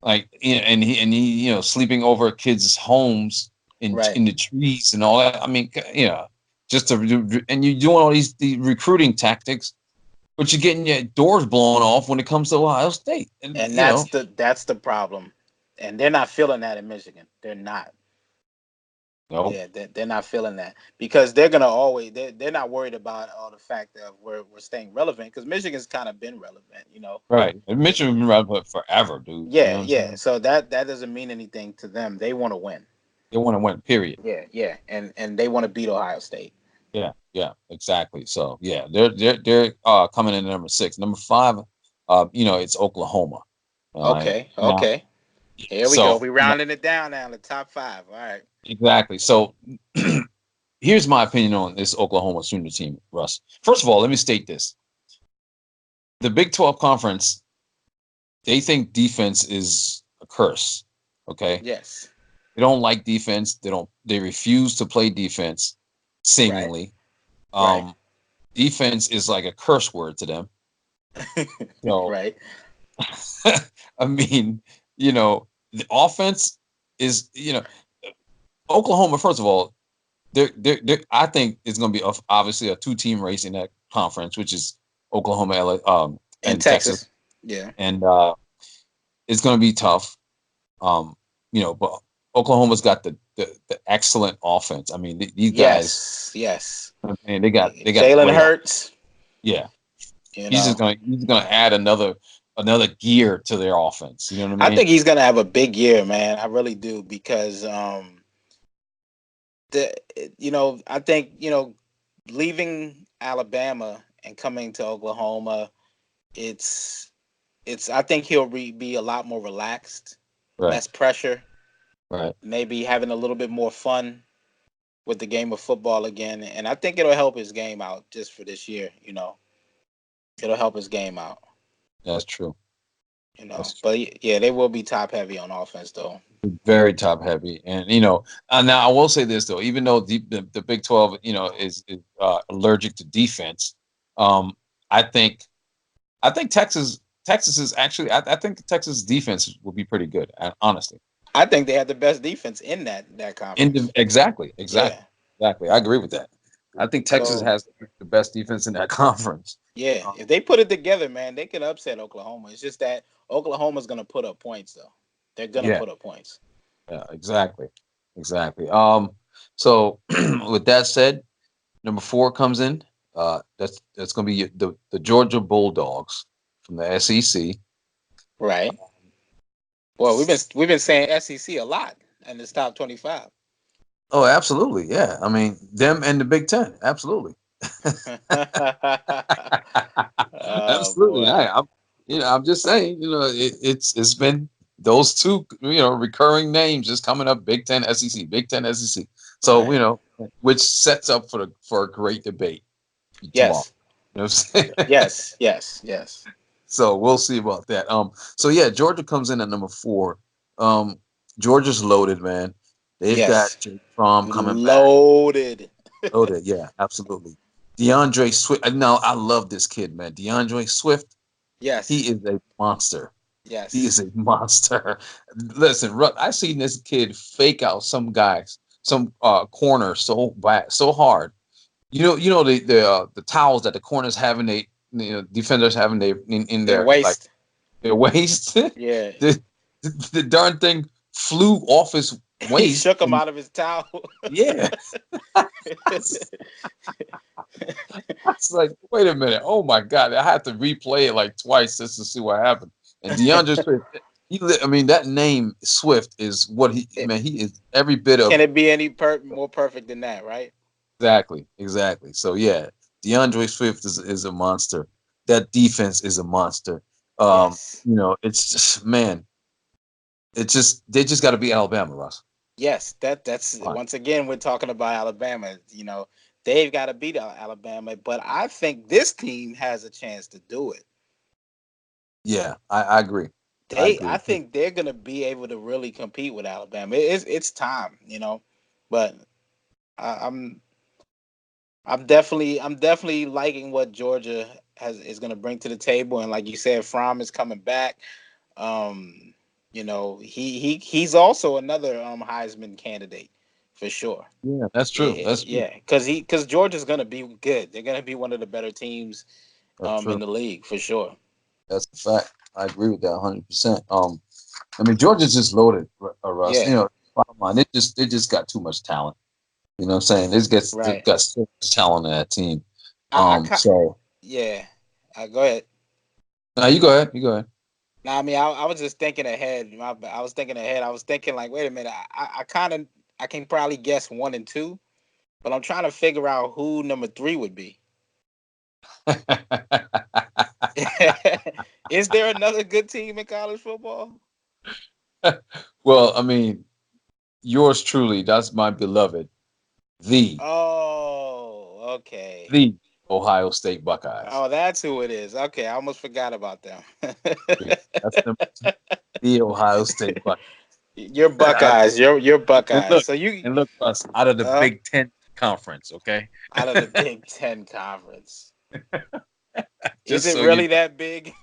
Like, and he sleeping over kids' homes Right. in the trees and all that. I mean, just to and you're doing all these recruiting tactics, but you're getting your doors blown off when it comes to Ohio State, and And that's the problem. And they're not feeling that in Michigan. They're not. no, Yeah, they're not feeling that because they're gonna always they're not worried about the fact that we're staying relevant because Michigan's kind of been relevant, you know. right. And Mitchell been around for forever, dude. You know Yeah, what I'm yeah. saying? So that doesn't mean anything to them. They want to win. They want to win, period. Yeah, yeah, and they want to beat Ohio State. Yeah, yeah, exactly. So yeah, they're coming in at number 6. Number 5, it's Oklahoma. All right. Okay, Now, okay. Here we go. so We rounding it down now. The top five. All right. exactly. So here's my opinion on this Oklahoma Sooner team, Russ. First of all, let me state this: the Big 12 conference, they think defense is a curse. Okay, Yes. they don't like defense. They refuse to play defense. Right. Seemingly, Right. um, defense is like a curse word to them. So Right. I mean, the offense is, Oklahoma. First of all, I think it's going to be obviously a two-team race in that conference, which is Oklahoma, And and Texas, Texas. Yeah. and it's going to be tough. Um, but Oklahoma's got the excellent offense. I mean, these guys, Yes. Yes. and they got a Jalen great, Hurts. yeah. You He's know, just gonna add another gear to their offense. You know what I I mean? think he's gonna have a big year, man. I really do because the I think leaving Alabama and coming to Oklahoma, it's I think he'll be a lot more relaxed, Right, less pressure, right. maybe having a little bit more fun with the game of football again, and I think it'll help his game out just for this year. It'll help his game out. That's true. That's true. But yeah, they will be top heavy on offense though. Very top heavy, and now I will say this though, even though the Big 12, is allergic to defense, um, I think Texas is actually I think Texas defense will be pretty good, honestly. I think they have the best defense in that conference. Exactly, Yeah. exactly, exactly. I agree with that. I think Texas So has the best defense in that conference. yeah, Um, if they put it together, man, they can upset Oklahoma. It's just that Oklahoma's gonna put up points though. They're gonna yeah, put up points. yeah, exactly, exactly. So with that said, number 4 comes in. That's going to be the Georgia Bulldogs from the SEC. Right. Well, we've been saying SEC a lot in this top 25. Oh, absolutely, yeah. I mean, them and the Big Ten, absolutely, Oh absolutely. boy. I'm just saying, it's been those two, recurring names just coming up: Big Ten, SEC, Big Ten, SEC. So Right. which sets up for a great debate tomorrow. Yes. You know what I'm saying? Yes. Yes. Yes. So we'll see about that. So yeah, Georgia comes in at number 4. Um, Georgia's loaded, man. They've got Yes. Jake Fromm coming back. Loaded. Loaded, yeah, absolutely. DeAndre Swift. No, I love this kid, man. DeAndre Swift. He Yes. is a monster. He Yes. is a monster. Listen, I seen this kid fake out some guys, some corner so bad, so hard. The towels that the corners having they defenders having they in Their their like waist. their waist. Yeah. The darn thing flew off his He waist, shook him and out of his towel. yeah, it's like, wait a minute, oh my god, I had to replay it like twice just to see what happened. And DeAndre Swift, I mean, that name Swift is what man, he is every bit Can of it be any more perfect than that, right? exactly, exactly. So yeah, DeAndre Swift is a monster. that defense is a monster. Yes. It's just, man, it's just they just got to beat Alabama, Russ. Yes, that's Come on. once again we're talking about Alabama. They've got to beat Alabama, but I think this team has a chance to do it. Yeah, I agree. I I agree. think they're gonna be able to really compete with Alabama. It's time. But I, I'm I'm definitely liking what Georgia is gonna bring to the table, and like you said, Fromm is coming back. Um, he's also another Heisman candidate for sure. Yeah, that's true. Yeah, That's true. yeah, because Georgia's gonna be good. They're gonna be one of the better teams That's in true. the league for sure. That's a fact. I agree with that 100%. I mean, Georgia's just loaded, Russ. Yeah, Bottom line, they just got too much talent. You know what I'm saying? They've right. got so much talent in that team. I, I ca- So yeah. Go ahead. now you go ahead. You go ahead. Now, I mean, I was just thinking ahead. I was thinking ahead. I was thinking like, wait a minute. I can probably guess one and two, but I'm trying to figure out who number three would be. Is there another good team in college football? Well, I mean, yours truly. That's my beloved, the Oh, okay. the Ohio State Buckeyes. Oh, that's who it is. Okay, I almost forgot about them. Yeah, that's the Ohio State Buckeyes. You're Buckeyes. You're And Buckeyes. look, So you Russ, out of the uh Big Ten conference, okay? out of the Big Ten conference. Is Just it so you really know. that big?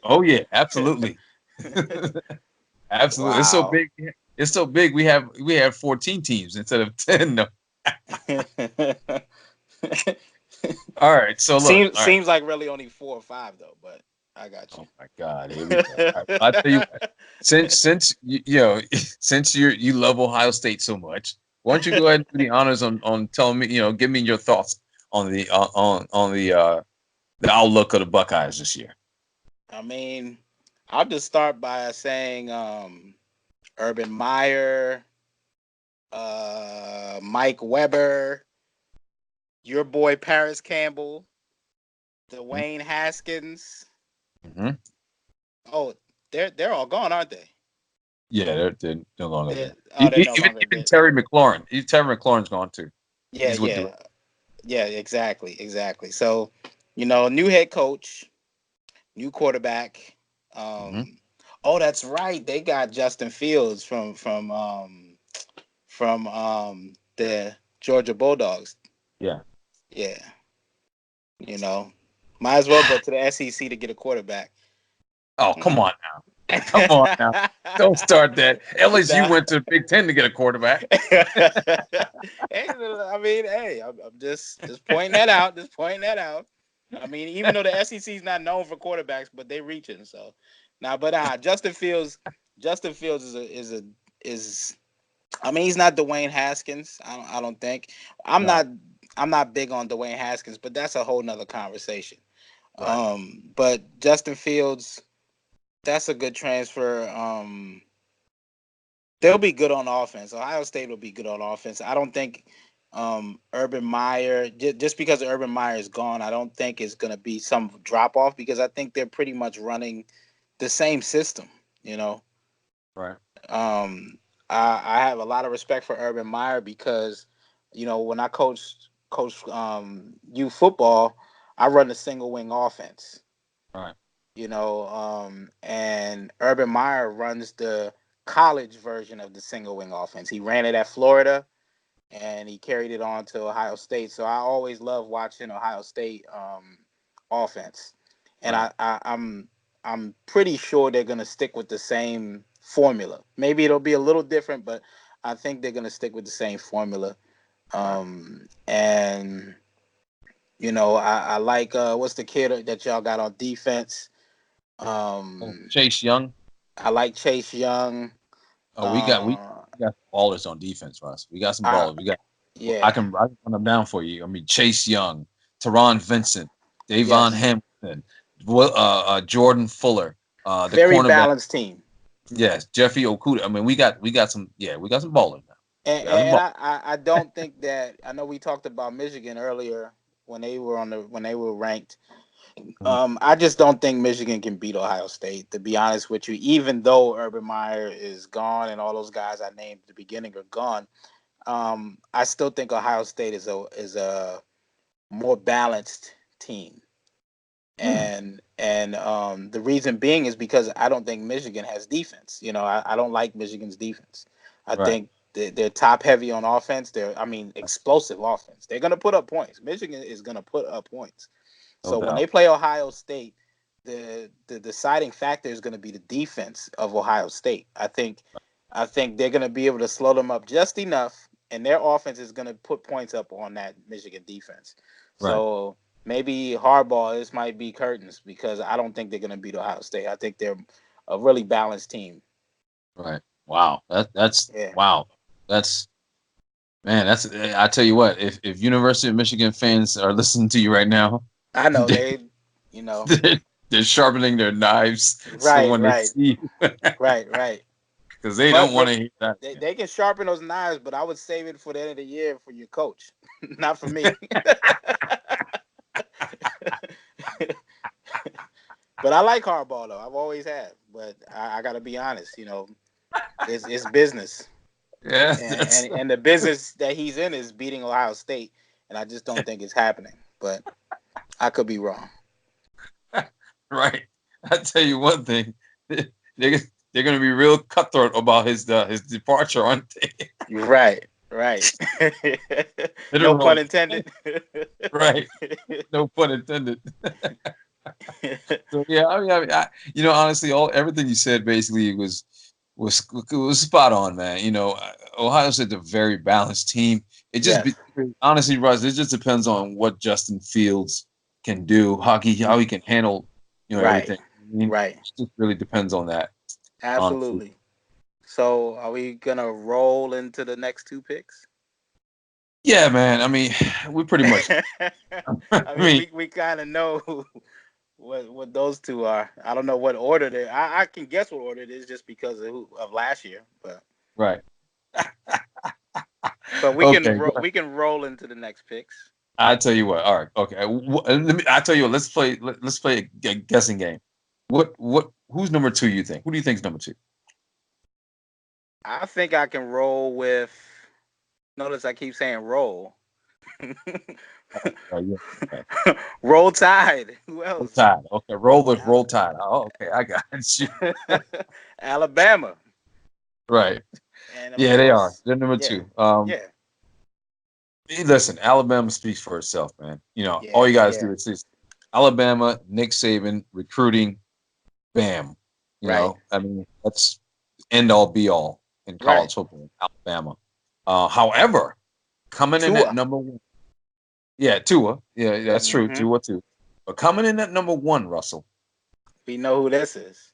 Oh yeah, absolutely. Absolutely. It's so Wow. big. It's so big. We have 14 teams instead of 10. No. All right. So look. seems All right. seems like really only 4 or 5 though, but I got Oh you. my God. Here we go. All right. Well, I tell you what. Since since you love Ohio State so much, why don't you go ahead and do the honors on telling me, give me your thoughts on the outlook of the Buckeyes this year. I mean, I'll just start by saying Urban Meyer, Mike Weber, your boy Paris Campbell, Dwayne Haskins. Mm-hmm. Oh, they're all gone, aren't they? Yeah, they're no longer there. They're no longer Even there. Terry McLaurin, Terry McLaurin's gone too. Yeah, He's with the yeah, yeah. Exactly. So, new head coach, new quarterback. hmm Um, oh, that's right. They got Justin Fields from the Georgia Bulldogs. yeah. Yeah, you know, might as well go to the SEC to get a quarterback. Oh, come Mm. on now. Come on now. Don't start that. LSU Nah. went to the Big Ten to get a quarterback. Hey, I mean, hey, I'm just pointing that out. Just pointing that out. I mean, even though the SEC is not known for quarterbacks, but they reaching. So now, but Justin Fields is. I mean, he's not Dwayne Haskins. I don't think. I'm No. not. I'm not big on Dwayne Haskins, but that's a whole nother conversation. Right. But Justin Fields, that's a good transfer. They'll be good on offense. Ohio State will be good on offense. I don't think Urban Meyer, just because Urban Meyer is gone, I don't think it's going to be some drop off because I think they're pretty much running the same system. You know, Right. um, I have a lot of respect for Urban Meyer because when I coach youth football, I run a single wing offense. Right. And Urban Meyer runs the college version of the single wing offense. He ran it at Florida and he carried it on to Ohio State. So I always love watching Ohio State offense. And Right. I'm pretty sure they're gonna stick with the same formula. Maybe it'll be a little different, but I think they're gonna stick with the same formula. Right. And I like what's the kid that y'all got on defense? Oh, Um, Chase Young. I like Chase Young. Oh, Uh, we got ballers on defense, Russ. We got some I ballers. We got yeah, I can run them down for you. I mean, Chase Young, Teron Vincent, Davon yes, Hamilton, Jordan Fuller, the very cornerback. balanced team. Yes, Jeffrey Okuda. I mean, we got some. Yeah, we got some ballers now. And, We got some and ballers. I don't think that I know we talked about Michigan earlier when they were ranked. I just don't think Michigan can beat Ohio State. To be honest with you, even though Urban Meyer is gone and all those guys I named at the beginning are gone, I still think Ohio State is a more balanced team. Hmm. And the reason being is because I don't think Michigan has defense. I don't like Michigan's defense. I Right. think they're top heavy on offense. Explosive offense. They're gonna put up points. Michigan is gonna put up points. No So when they doubt. play Ohio State, the deciding factor is going to be the defense of Ohio State. I think they're going to be able to slow them up just enough, and their offense is going to put points up on that Michigan defense. Right. So maybe hardball. This might be curtains because I don't think they're going to beat Ohio State. I think they're a really balanced team. Right. Wow. That's Yeah, wow. That's man. That's I tell you what. If University of Michigan fans are listening to you right now, I know they, they. You know, they're sharpening their knives so right, when they right, see right, right. because they don't But want but to hear that. they can sharpen those knives, but I would save it for the end of the year for your coach, not for me. But I like hardball though. I've always had. But I got to be honest. It's business, Yeah. and, That's and and the business that he's in is beating Ohio State, and I just don't think it's happening. But I could be wrong. right. I tell you one thing. They they're going to be real cutthroat about his departure, aren't they? Right, right. No pun Literal. intended. Right. No pun intended. So yeah, honestly, all everything you said basically was spot on, man. Ohio State's a very balanced team. It just Yes. honestly, Russ, it just depends on what Justin Fields can do, how he can handle, Right. everything. I mean, Right. it just really depends on that, honestly. Absolutely. So, are we gonna roll into the next two picks? Yeah, man. I mean, we pretty much. I I mean, mean, we kind of know what those two are. I don't know what order they. I can guess what order it is just because of last year, right. but we can Okay. we can roll into the next picks. I tell you what. All right. Okay. I tell you what. Let's play a guessing game. Who's number two? You think? Who do you think is number two? I think I can roll with. Notice I keep saying roll. Yeah. Okay. Roll Tide. Who Roll else? Tide. Okay. Roll Tide. Oh, okay. I got you. Alabama, Right. and of Yeah, they are. course, They're number yeah, two. yeah, Listen, Alabama speaks for itself, man. All yeah, you guys yeah. do is just Alabama, Nick Saban, recruiting, bam. Right, I mean, that's end all be all in right. college football, Alabama. However, coming in at Tua. number one, yeah, Tua, yeah, that's true, Hmm. Tua too. But coming in at number one, Russell, We know who this is.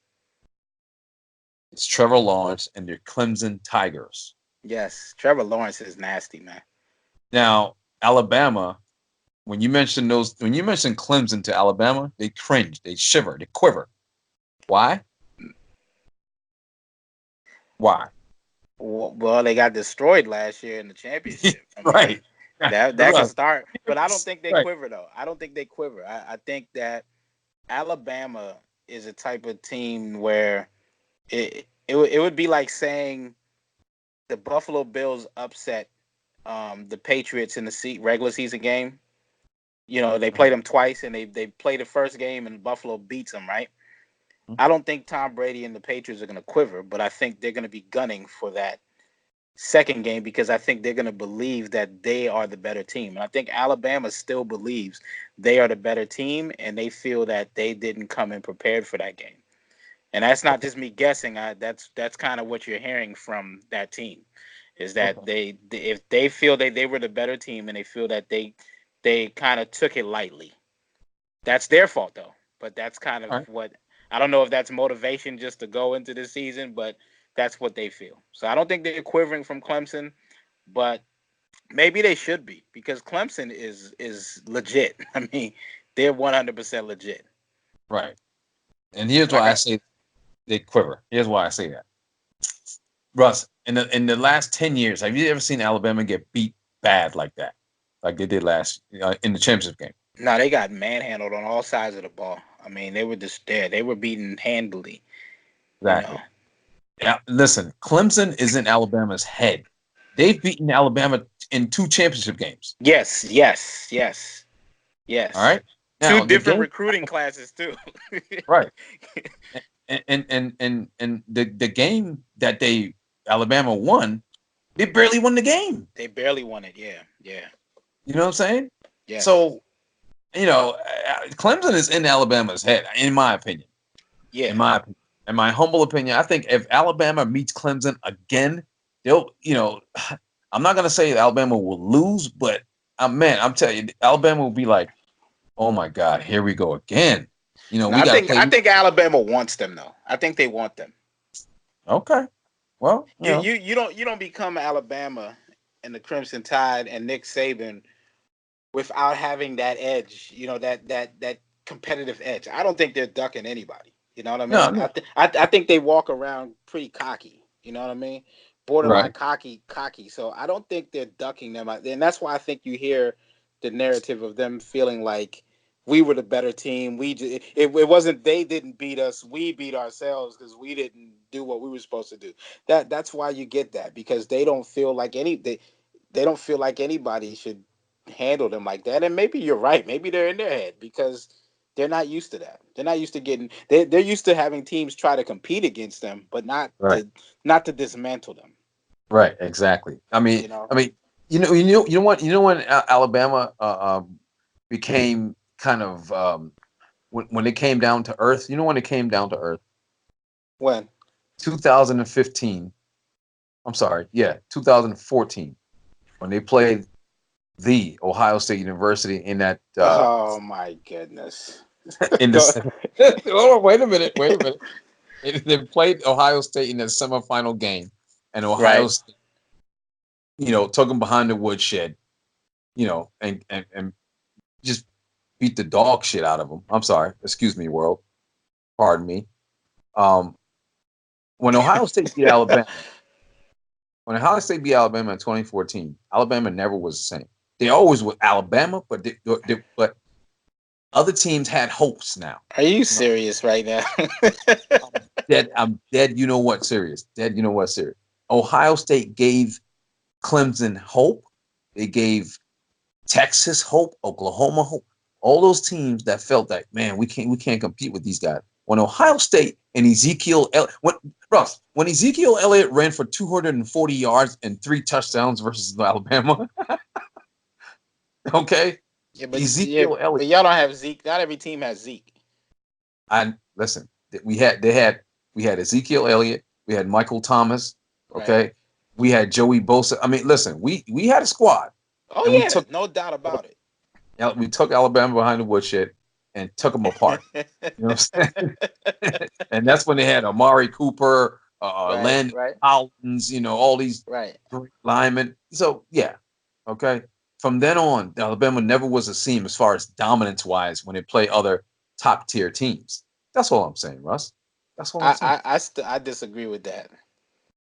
it's Trevor Lawrence and your Clemson Tigers. Yes, Trevor Lawrence is nasty, man. Now, Alabama, when you mention Clemson to Alabama, they cringe, they shiver, they quiver. Why? Why? Well, they got destroyed last year in the championship. I Right. mean, that can Russ, start, but I don't think they right. quiver though. I don't think they quiver. I think that Alabama is a type of team where it would be like saying the Buffalo Bills upset the Patriots in the regular season game. They played them twice, and they played the first game, and Buffalo beats them, right? I don't think Tom Brady and the Patriots are going to quiver, but I think they're going to be gunning for that second game because I think they're going to believe that they are the better team. And I think Alabama still believes they are the better team, and they feel that they didn't come in prepared for that game. And that's not just me guessing. That's kind of what you're hearing from that team, is that Okay. if they feel that they were the better team and they feel that they kind of took it lightly. That's their fault though. But that's kind All of right. what I don't know if that's motivation just to go into the season, but that's what they feel. So I don't think they're quivering from Clemson, but maybe they should be because Clemson is legit. I mean, they're 100% legit. Right. And here's And I why I got say they quiver. Here's why I say that. Russ, in the last 10 years, have you ever seen Alabama get beat bad like that? Like they did last in the championship game? No, they got manhandled on all sides of the ball. I mean, they were just there. They were beaten handily. You know. Exactly. Yeah, listen, Clemson is in Alabama's head. They've beaten Alabama in two championship games. Yes, yes, yes, All yes. right. Two Now the different game, recruiting classes too. right? And the game that they Alabama won, they barely won the game. They barely won it. Yeah, yeah, You know what I'm saying? yes, So Clemson is in Alabama's head, in my opinion. yeah. In my opinion, in my humble opinion, I think if Alabama meets Clemson again, they'll. I'm not gonna say Alabama will lose, but man, I'm telling you, Alabama will be like, oh my God, here we go again. No, We got to I play. think Alabama wants them though. I think they want them. Okay, well, You don't become Alabama and the Crimson Tide and Nick Saban without having that edge. You know that competitive edge. I don't think they're ducking anybody. You know what I no, mean? no, I think they walk around pretty cocky. You know what I mean? Borderline right, cocky. So I don't think they're ducking them, and that's why I think you hear the narrative of them feeling like we were the better team. It wasn't they didn't beat us. We beat ourselves because we didn't do what we were supposed to do. That's why you get that because they don't feel like they don't feel like anybody should handle them like that. And maybe you're right. Maybe they're in their head because they're not used to that. They're not used to getting. They're used to having teams try to compete against them, but right, not to dismantle them. right, exactly. You know. I mean, you know when Alabama became kind of when it came down to earth. You know when it came down to earth, When? 2015. I'm sorry, yeah, 2014 when they played the Ohio State University in that Oh my goodness. in Go. this. Hold on, wait a minute, wait a minute. They played Ohio State in the semifinal game, and Ohio Right. State, took them behind the woodshed, and just beat the dog shit out of them. I'm sorry, excuse me, world, pardon me. Um, when Ohio State beat Alabama, when Ohio State beat Alabama in 2014, Alabama never was the same. They always were Alabama, but other teams had hopes now. Are you You know, serious right now? I'm dead. I'm dead. You know what? Serious. Dead. You know what? Serious. Ohio State gave Clemson hope. They gave Texas hope, Oklahoma hope. All those teams that felt that man, we can't compete with these guys. When Ohio State and when Ezekiel Elliott ran for 240 yards and 3 touchdowns versus Alabama, okay, Yeah, Ezekiel but Elliott. y'all don't have Zeke. Not every team has Zeke. I listen. We had Ezekiel Elliott. We had Michael Thomas. Right. Okay, we had Joey Bosa. I mean, listen, we had a squad, Oh and we yeah, took no doubt about it. we took Alabama behind the woodshed and took them apart. You know what I'm saying? And that's when they had Amari Cooper, Right, Landon right, Collins. All these right. great linemen. So yeah, okay. From then on, Alabama never was a team as far as dominance wise when they play other top tier teams. That's all I'm saying, Russ. That's all I'm saying. I disagree with that.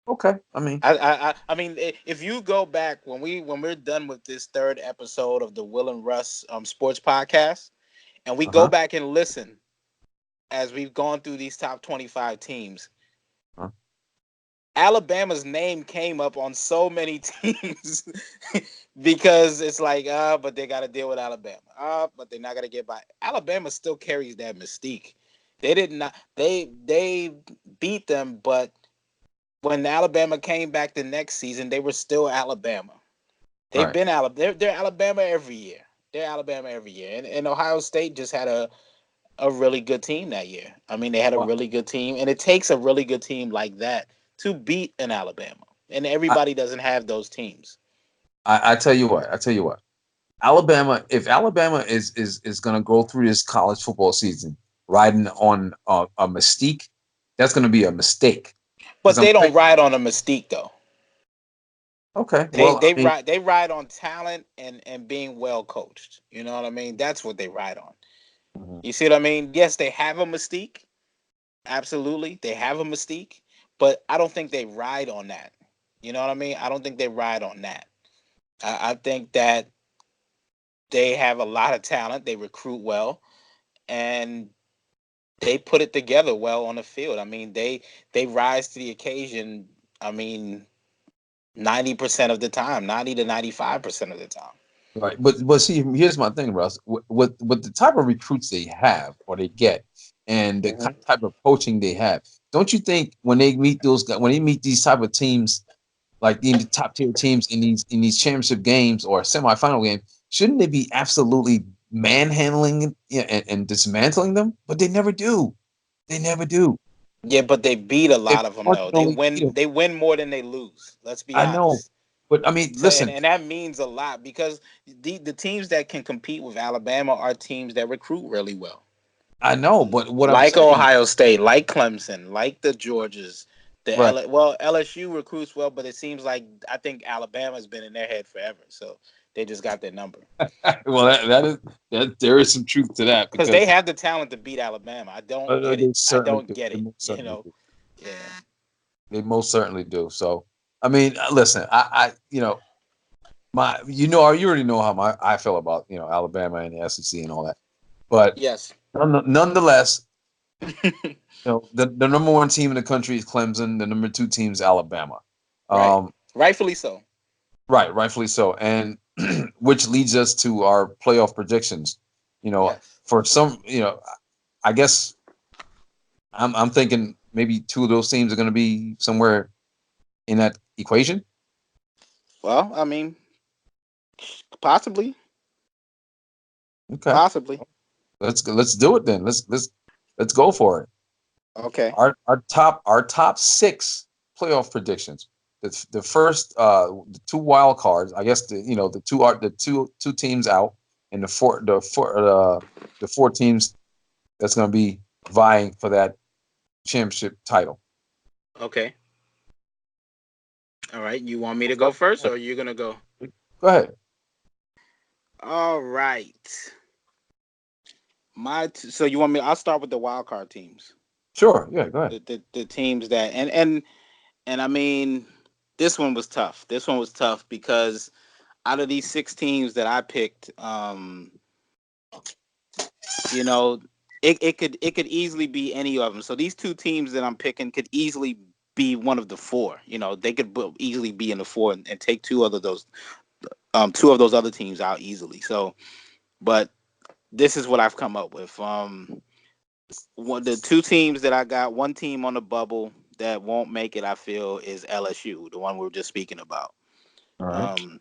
Okay. I mean, I mean, if you go back when we're done with this third episode of the Will and Russ Sports Podcast, and we uh go huh. back and listen as we've gone through these top 25 teams, Uh-huh. Alabama's name came up on so many teams because it's like, but they got to deal with Alabama. But they're not gonna get by. Alabama still carries that mystique. They did not. They beat them, but when Alabama came back the next season, they were still Alabama. They've Right. been Alabama. They're Alabama every year. They're Alabama every year, and Ohio State just had a really good team that year. I mean, they had a Well, really good team, and it takes a really good team like that to beat an Alabama. And I, everybody doesn't have those teams. I tell you what. I tell you what. Alabama, if Alabama is going to go through this college football season riding on a mystique, that's going to be a mistake. Because But I'm they don't telling ride on a mystique though. okay, They well, I they mean, ride they ride on talent and being well coached. You know what I mean? That's what they ride on. mhm. You see what I mean? Yes, they have a mystique. Absolutely, they have a mystique, but I don't think they ride on that. You know what I mean? I don't think they ride on that. I think that They have a lot of talent. They recruit well, and they put it together well on the field. I mean, they rise to the occasion. I mean, 90% of the time, 90 to 95% of the time. Right, but see, here's my thing, Russ. With the type of recruits they have or they get, and the Hmm. type of coaching they have, don't you think when they meet those guys, when they meet these type of teams, like in the top tier teams in these championship games or semifinal games, shouldn't they be absolutely manhandling and dismantling them? But they never do. They never do. Yeah, but they beat a They lot of them though. They fortunately, win. They win more than they lose. Let's be I know, honest. but I mean, So listen, and that means a lot because the teams that can compete with Alabama are teams that recruit really well, I know, but what I'm like saying, Ohio State, like Clemson, like the Georgias. right? Well, LSU recruits well, but it seems like I think Alabama's been in their head forever, so they just got their number Well, that is that there is some truth to that because they because have the talent to beat Alabama. I don't get it. they I certainly don't do. get They it. most You certainly know. do. Yeah. They most certainly do. So, I mean, listen, you know, you already know how I feel about Alabama and the SEC and all that. But Yes. nonetheless, the number one team in the country is Clemson. The number two team is Alabama. Right. Um, Rightfully so. right, rightfully so, and which leads us to our playoff predictions. Yes. For some, I guess I'm thinking maybe two of those teams are going to be somewhere in that equation. Well, I mean, possibly, Okay, possibly. let's do it then. Let's go for it. Okay. Our top six playoff predictions. The first the two wild cards. I guess the two teams out, and the four teams that's going to be vying for that championship title. Okay. All right. You want me to go first, or you're gonna go? Go ahead. All right. So you want me? I'll start with the wild card teams. Sure. Yeah. Go ahead. The teams that and I mean, this one was tough. This one was tough because out of these six teams that I picked, you know, it could easily be any of them. So these two teams that I'm picking could easily be one of the four. They could easily be in the four and take two of those other teams out easily. So, but this is what I've come up with. The two teams that I got, one team on the bubble that won't make it, I feel, is LSU, the one we were just speaking about. All right. Um,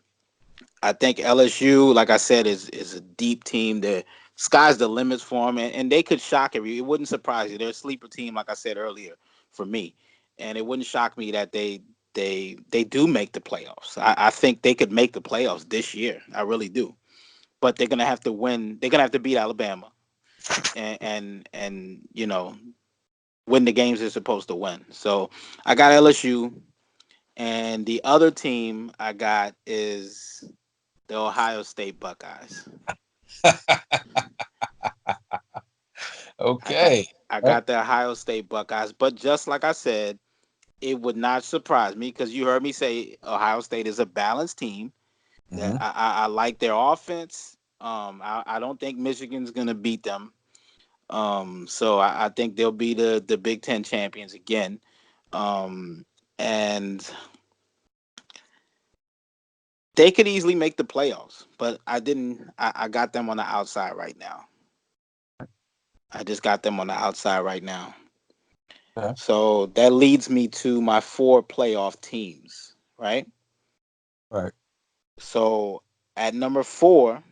I think LSU, like I said, is a deep team. The sky's the limits for them, and they could shock every. It wouldn't surprise you. They're a sleeper team, like I said earlier, for me, and it wouldn't shock me that they do make the playoffs. I think they could make the playoffs this year. I really do, but they're gonna have to win. They're gonna have to beat Alabama, and win the games they're supposed to win. So I got LSU, and the other team I got is the Ohio State Buckeyes. I got Okay. I All right. got the Ohio State Buckeyes, but just like I said, it would not surprise me because you heard me say Ohio State is a balanced team. That Mm-hmm. I like their offense. I don't think Michigan's gonna beat them. So I think they'll be the Big Ten champions again. Um, and they could easily make the playoffs, but I didn't. I got them on the outside right now. I just got them on the outside right now. Okay. So that leads me to my four playoff teams, right? All right. So at number four,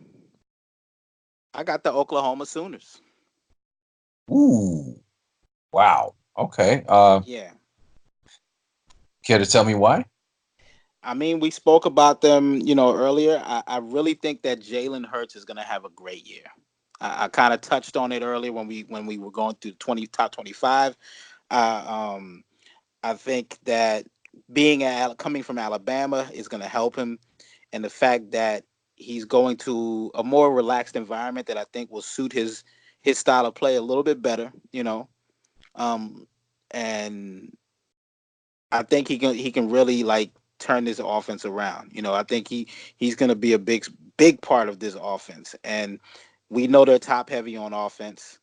I got the Oklahoma Sooners. Ooh. Wow. Okay. Yeah. Care to tell me why? I mean, we spoke about them, earlier. I really think that Jalen Hurts is going to have a great year. I kind of touched on it earlier when we were going through 20 top 25. Uh, um, I think that coming from Alabama is going to help him, and the fact that he's going to a more relaxed environment that I think will suit his style of play a little bit better. Um, and I think he can really like turn this offense around. I think he's going to be a big part of this offense. And we know they're top heavy on offense.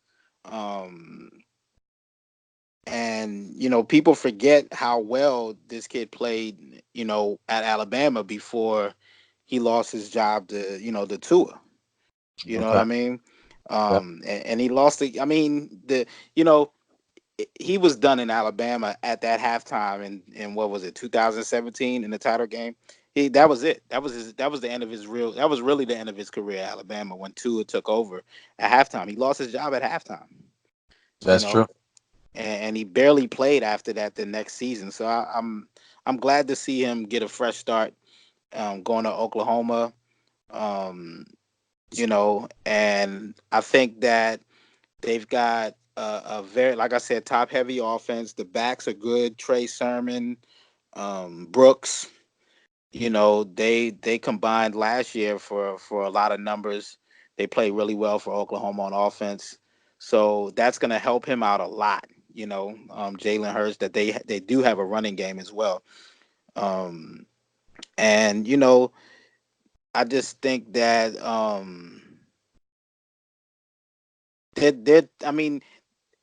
Um, and people forget how well this kid played, at Alabama before he lost his job to, the Tua. You know what Okay. I mean? Yeah. And he lost the. I mean, you know he was done in Alabama at that halftime in what was it, 2017, in the title game. That was it. That was the end of his real. That was really the end of his career at Alabama when Tua took over at halftime. He lost his job at halftime. You That's know, true. and he barely played after that the next season. So I'm glad to see him get a fresh start, going to Oklahoma. Um, and I think that they've got a very, like I said, top heavy offense. The backs are good. Trey Sermon, Brooks. They combined last year for a lot of numbers. They play really well for Oklahoma on offense, so that's going to help him out a lot. Jalen Hurts, that they do have a running game as well. Um, and I just think that I mean,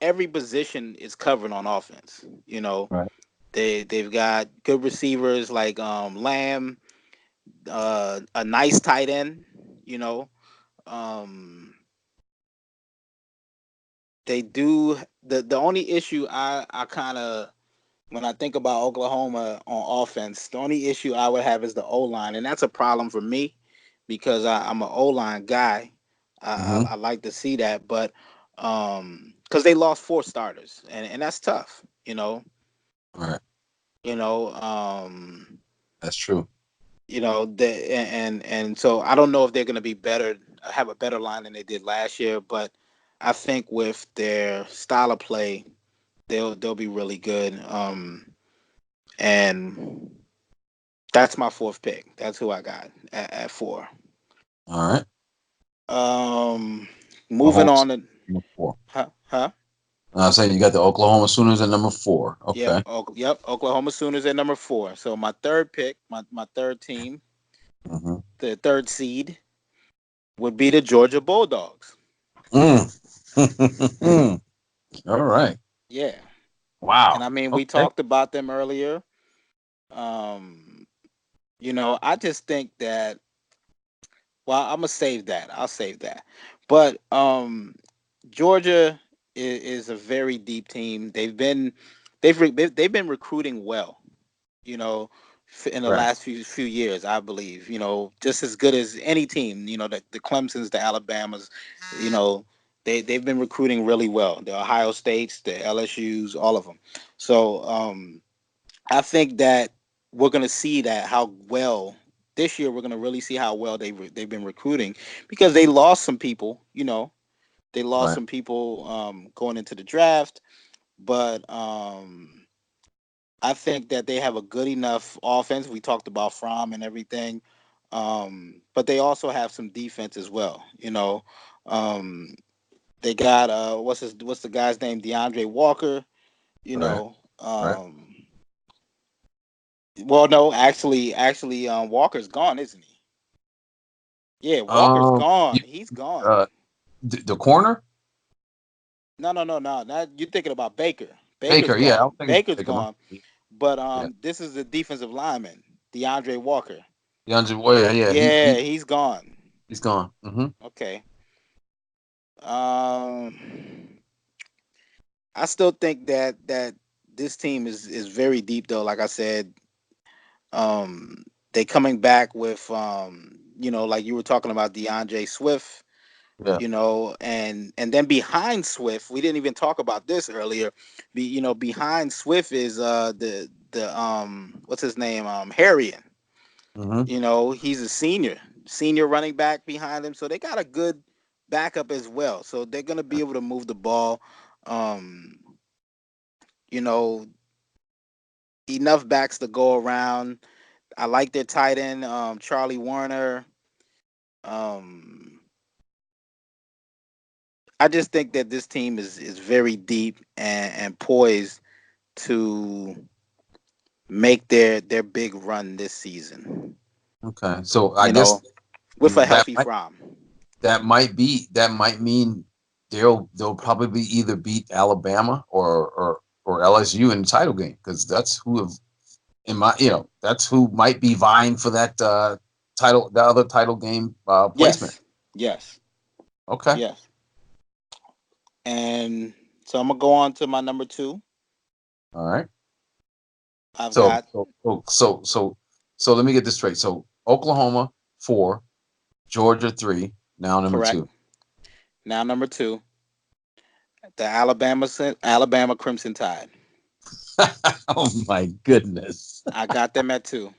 every position is covered on offense. Right. They've got good receivers like Lamb, a nice tight end. You know, um, they do. The only issue I kind of, when I think about Oklahoma on offense, the only issue I would have is the O line, and that's a problem for me because I'm an O line guy. Mm-hmm. I like to see that, but because they lost four starters, and that's tough. Right. You know, um, That's true. and so I don't know if they're going to be better, have a better line than they did last year, but I think with their style of play, they'll be really good. And that's my fourth pick. That's who I got at four. All right. Um, moving Oklahoma on Sooners, to number four. huh? I was saying you got the Oklahoma Sooners at number four. Yep, Okay. yep. Oklahoma Sooners at number four. So my third pick, my third team, Mm-hmm. the third seed would be the Georgia Bulldogs. Mm. All right. Yeah, and Wow. I mean we Okay. talked about them earlier. Um, I just think that. Well, I'm gonna save that. I'll save that. But Georgia is a very deep team. They've been recruiting well. You know, in the Right. last few years, I believe. Just as good as any team. The Clemson's, the Alabamas. You know, they've been recruiting really well. The Ohio States, the LSU's, all of them. So I think that we're going to see that how well this year we're going to really see how well they've been recruiting because they lost some people. They lost Right. some people going into the draft, but I think that they have a good enough offense. We talked about Fromm and everything, but they also have some defense as well. Um, they got what's the guy's name? DeAndre Walker. You Right. know, Right. well, no, actually, Walker's gone, isn't he? Yeah, Walker's You, gone. He's gone. uh, the corner No, no, no, no. Not you're thinking about Baker. Baker's Baker. Yeah, I was gone. thinking Baker's Baker. gone. But Yeah. this is the defensive lineman, DeAndre Walker. DeAndre Ware. Yeah. Yeah, he's gone. He's gone. Mm-hmm. Okay. I still think that this team is very deep though. Like I said, they coming back with like you were talking about DeAndre Swift. Yeah. And then behind Swift, we didn't even talk about this earlier. Behind Swift is the what's his name, Harrion. Mm-hmm. He's a senior running back behind him, so they got a good backup as well. So they're gonna be able to move the ball. Um, you know, enough backs to go around. I like their tight end, Charlie Warner. Um, I just think that this team is very deep and poised to make their big run this season. Okay. So I You guess know. with a That healthy might Fromm. that might mean they'll probably either beat Alabama or LSU in the title game, because that's who have in my that's who might be vying for that title, the other title game placement. Yes, yes, Okay. yes. And so I'm gonna go on to my number two. All right. I've So got so so so so, so let me get this straight. So Oklahoma 4, Georgia 3, now number correct. 2. Now number two, the Alabama Crimson Tide. Oh my goodness. I got them at two.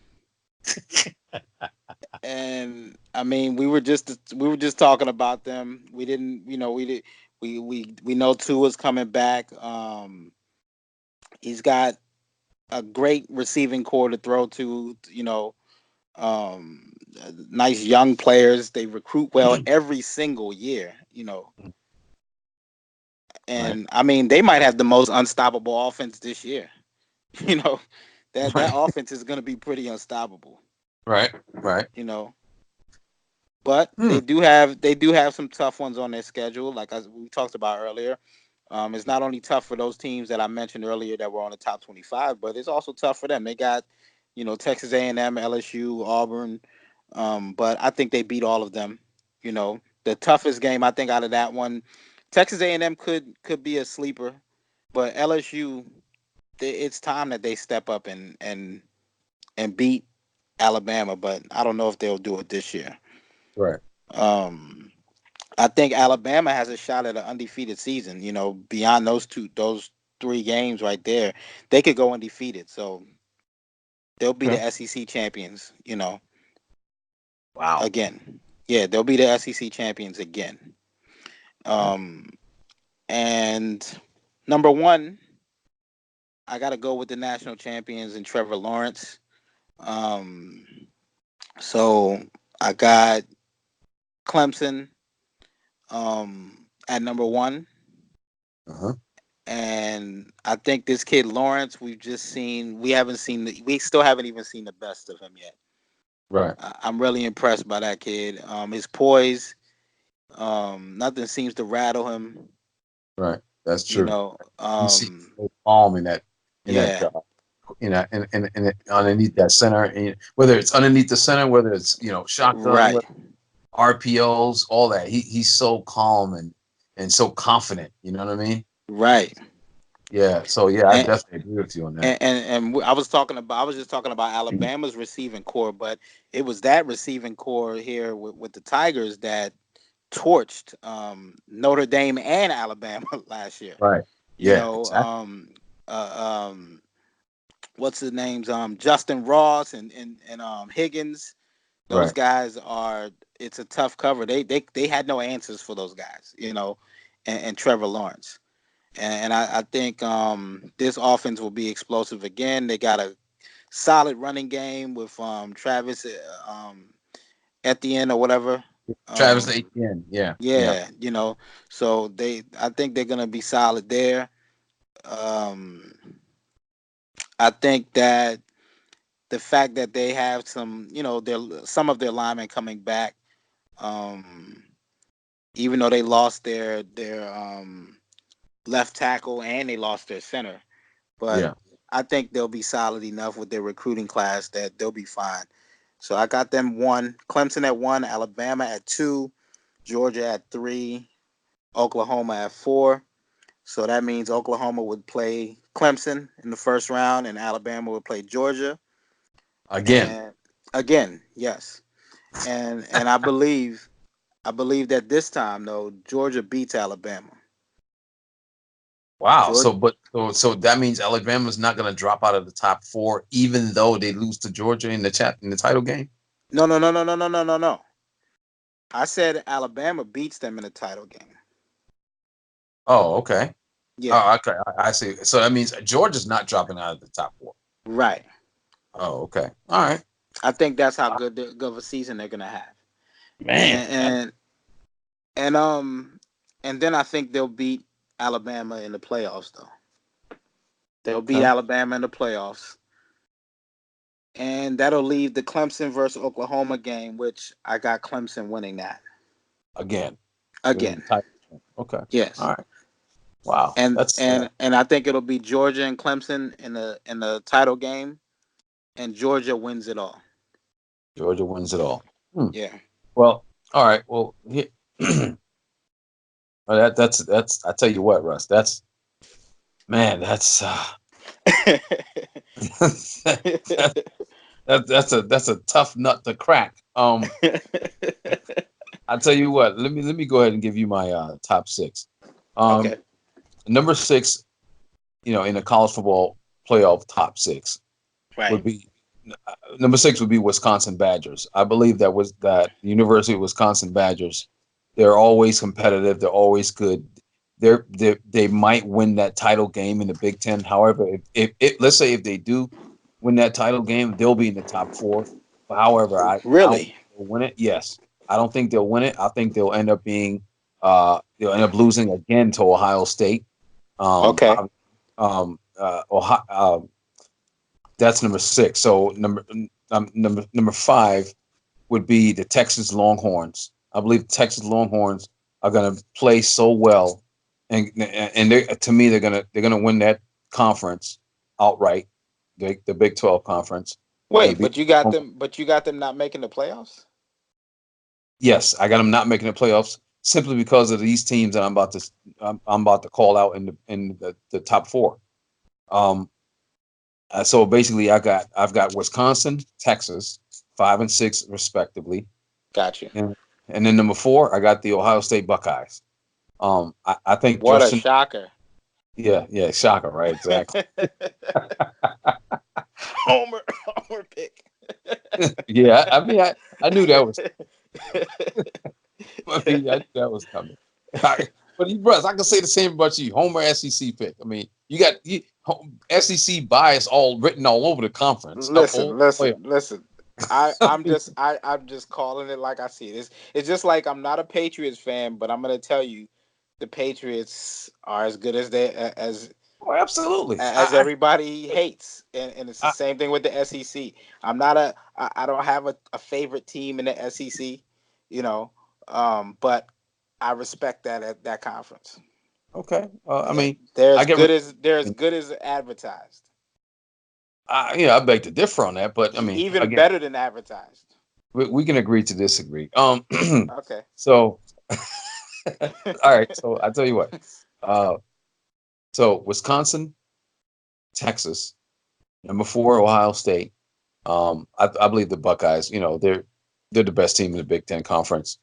And I mean, we were just talking about them. We didn't, we did we know Tua's coming back. He's got a great receiving core to throw to. Nice young players. They recruit well every single year. Right. And I mean, they might have the most unstoppable offense this year. You know, that Right. offense is going to be pretty unstoppable. Right. Right. You know, but Hmm. they do have some tough ones on their schedule, like as we talked about earlier. It's not only tough for those teams that I mentioned earlier that were on the top 25, but it's also tough for them. They got, Texas A&M, LSU, Auburn, but I think they beat all of them. The toughest game I think out of that one, Texas A&M could be a sleeper, but LSU, it's time that they step up and beat Alabama. But I don't know if they'll do it this year. Right. Um, I think Alabama has a shot at an undefeated season. Beyond those three games right there, they could go undefeated. So they'll be the Okay. SEC champions. Wow. Again, yeah, they'll be the SEC champions again. Okay. Um, and number one, I got to go with the national champions and Trevor Lawrence. Um, so I got Clemson at number one. Uh-huh. And I think this kid Lawrence, we still haven't even seen the best of him yet. Right. I'm really impressed by that kid. His poise, nothing seems to rattle him. Right. That's You true. know, You see so calm in that yeah, underneath that center, and whether it's underneath the center, whether it's shotgun, right, RPOs, all that. He's so calm and so confident. You know what I mean? right. Yeah. So yeah, I And definitely agree with you on that. I was just talking about Alabama's receiving core, but it was that receiving core here with the Tigers that torched Notre Dame and Alabama last year. Right. You Yeah. know, Exactly. what's his name's Justin Ross and Higgins. Those Right. guys are. It's a tough cover. They had no answers for those guys. And Trevor Lawrence. And I think this offense will be explosive again. They got a solid running game with Travis Etienne or whatever. Travis Um, Etienne. Yeah. Yeah. yeah, so I think they're gonna be solid there. Um, I think that the fact that they have some of their linemen coming back, um, even though they lost their left tackle and they lost their center, but Yeah. I think they'll be solid enough with their recruiting class that they'll be fine. So I got them one, Clemson at one, Alabama at two, Georgia at three, Oklahoma at four. So that means Oklahoma would play Clemson in the first round, and Alabama would play Georgia. Again. And again, yes, and I believe that this time though Georgia beats Alabama. Wow. Georgia, So that means Alabama's not going to drop out of the top 4, even though they lose to Georgia in the title game. no, no, no, no, no, no, no, no, no. I said Alabama beats them in the title game. Oh, okay. Yeah, Oh, okay. I see. So that means Georgia's not dropping out of the top 4. right. Oh, okay. All right. I think that's how good of a season they're gonna have, Man, and and and then I think they'll beat Alabama in the playoffs though. They'll beat okay. Alabama in the playoffs, And that'll leave the Clemson versus Oklahoma game, which I got Clemson winning that again. Winning the again. title. Okay. All Yes. right. Wow. And That's and and I think it'll be Georgia and Clemson in the title game, and Georgia wins it all. Georgia wins it all. Hmm. Yeah. Well, all right. Well, well, that's. I tell you what, Russ. That's man. That's that, that's a tough nut to crack. I tell you what. Let me go ahead and give you my top six. Um, Okay. number six, in the college football playoff top six would Right. be number six would be Wisconsin Badgers. I believe that the University of Wisconsin Badgers. They're always competitive. They're always good. They might win that title game in the Big Ten. However, if let's say if they do win that title game, they'll be in the top four. However, I don't Really? think they'll win it. Yes, I don't think they'll win it. I think they'll end up losing again to Ohio State. Okay. Ohio, that's number six. So number five would be the Texas Longhorns. I believe the Texas Longhorns are going to play so well, and to me they're gonna win that conference outright, the Big 12 conference. They're going Wait, to beat. but you got them. But you got them not making the playoffs. Yes, I got them not making the playoffs simply because of these teams that I'm about to call out in the top four. Um, so basically, I've got Wisconsin, Texas, 5 and 6 respectively, Got you. and and then number four, I got the Ohio State Buckeyes. I think What a Justin, shocker! yeah, yeah, shocker, right? Exactly. Homer pick. Yeah, I mean, I knew that was, I mean, I knew that was coming. But Russ, I can say the same about you, Homer SEC pick. I mean, you got SEC bias all written all over the conference, Listen, all listen, playoff. listen. I'm just calling it like I see it. It's just like I'm not a Patriots fan, but I'm gonna tell you, the Patriots are as good as they Oh, absolutely. as everybody hates, and it's the I same thing with the SEC. I don't have a favorite team in the SEC, you know, but I respect that conference. okay. I Yeah, mean, I get. they're as good as advertised. I beg to differ on that, but I mean, Even again, better than advertised. we can agree to disagree. Okay. So all right. So I tell you what. Uh, so Wisconsin, Texas, number four, Ohio State. I believe the Buckeyes. They're the best team in the Big Ten conference.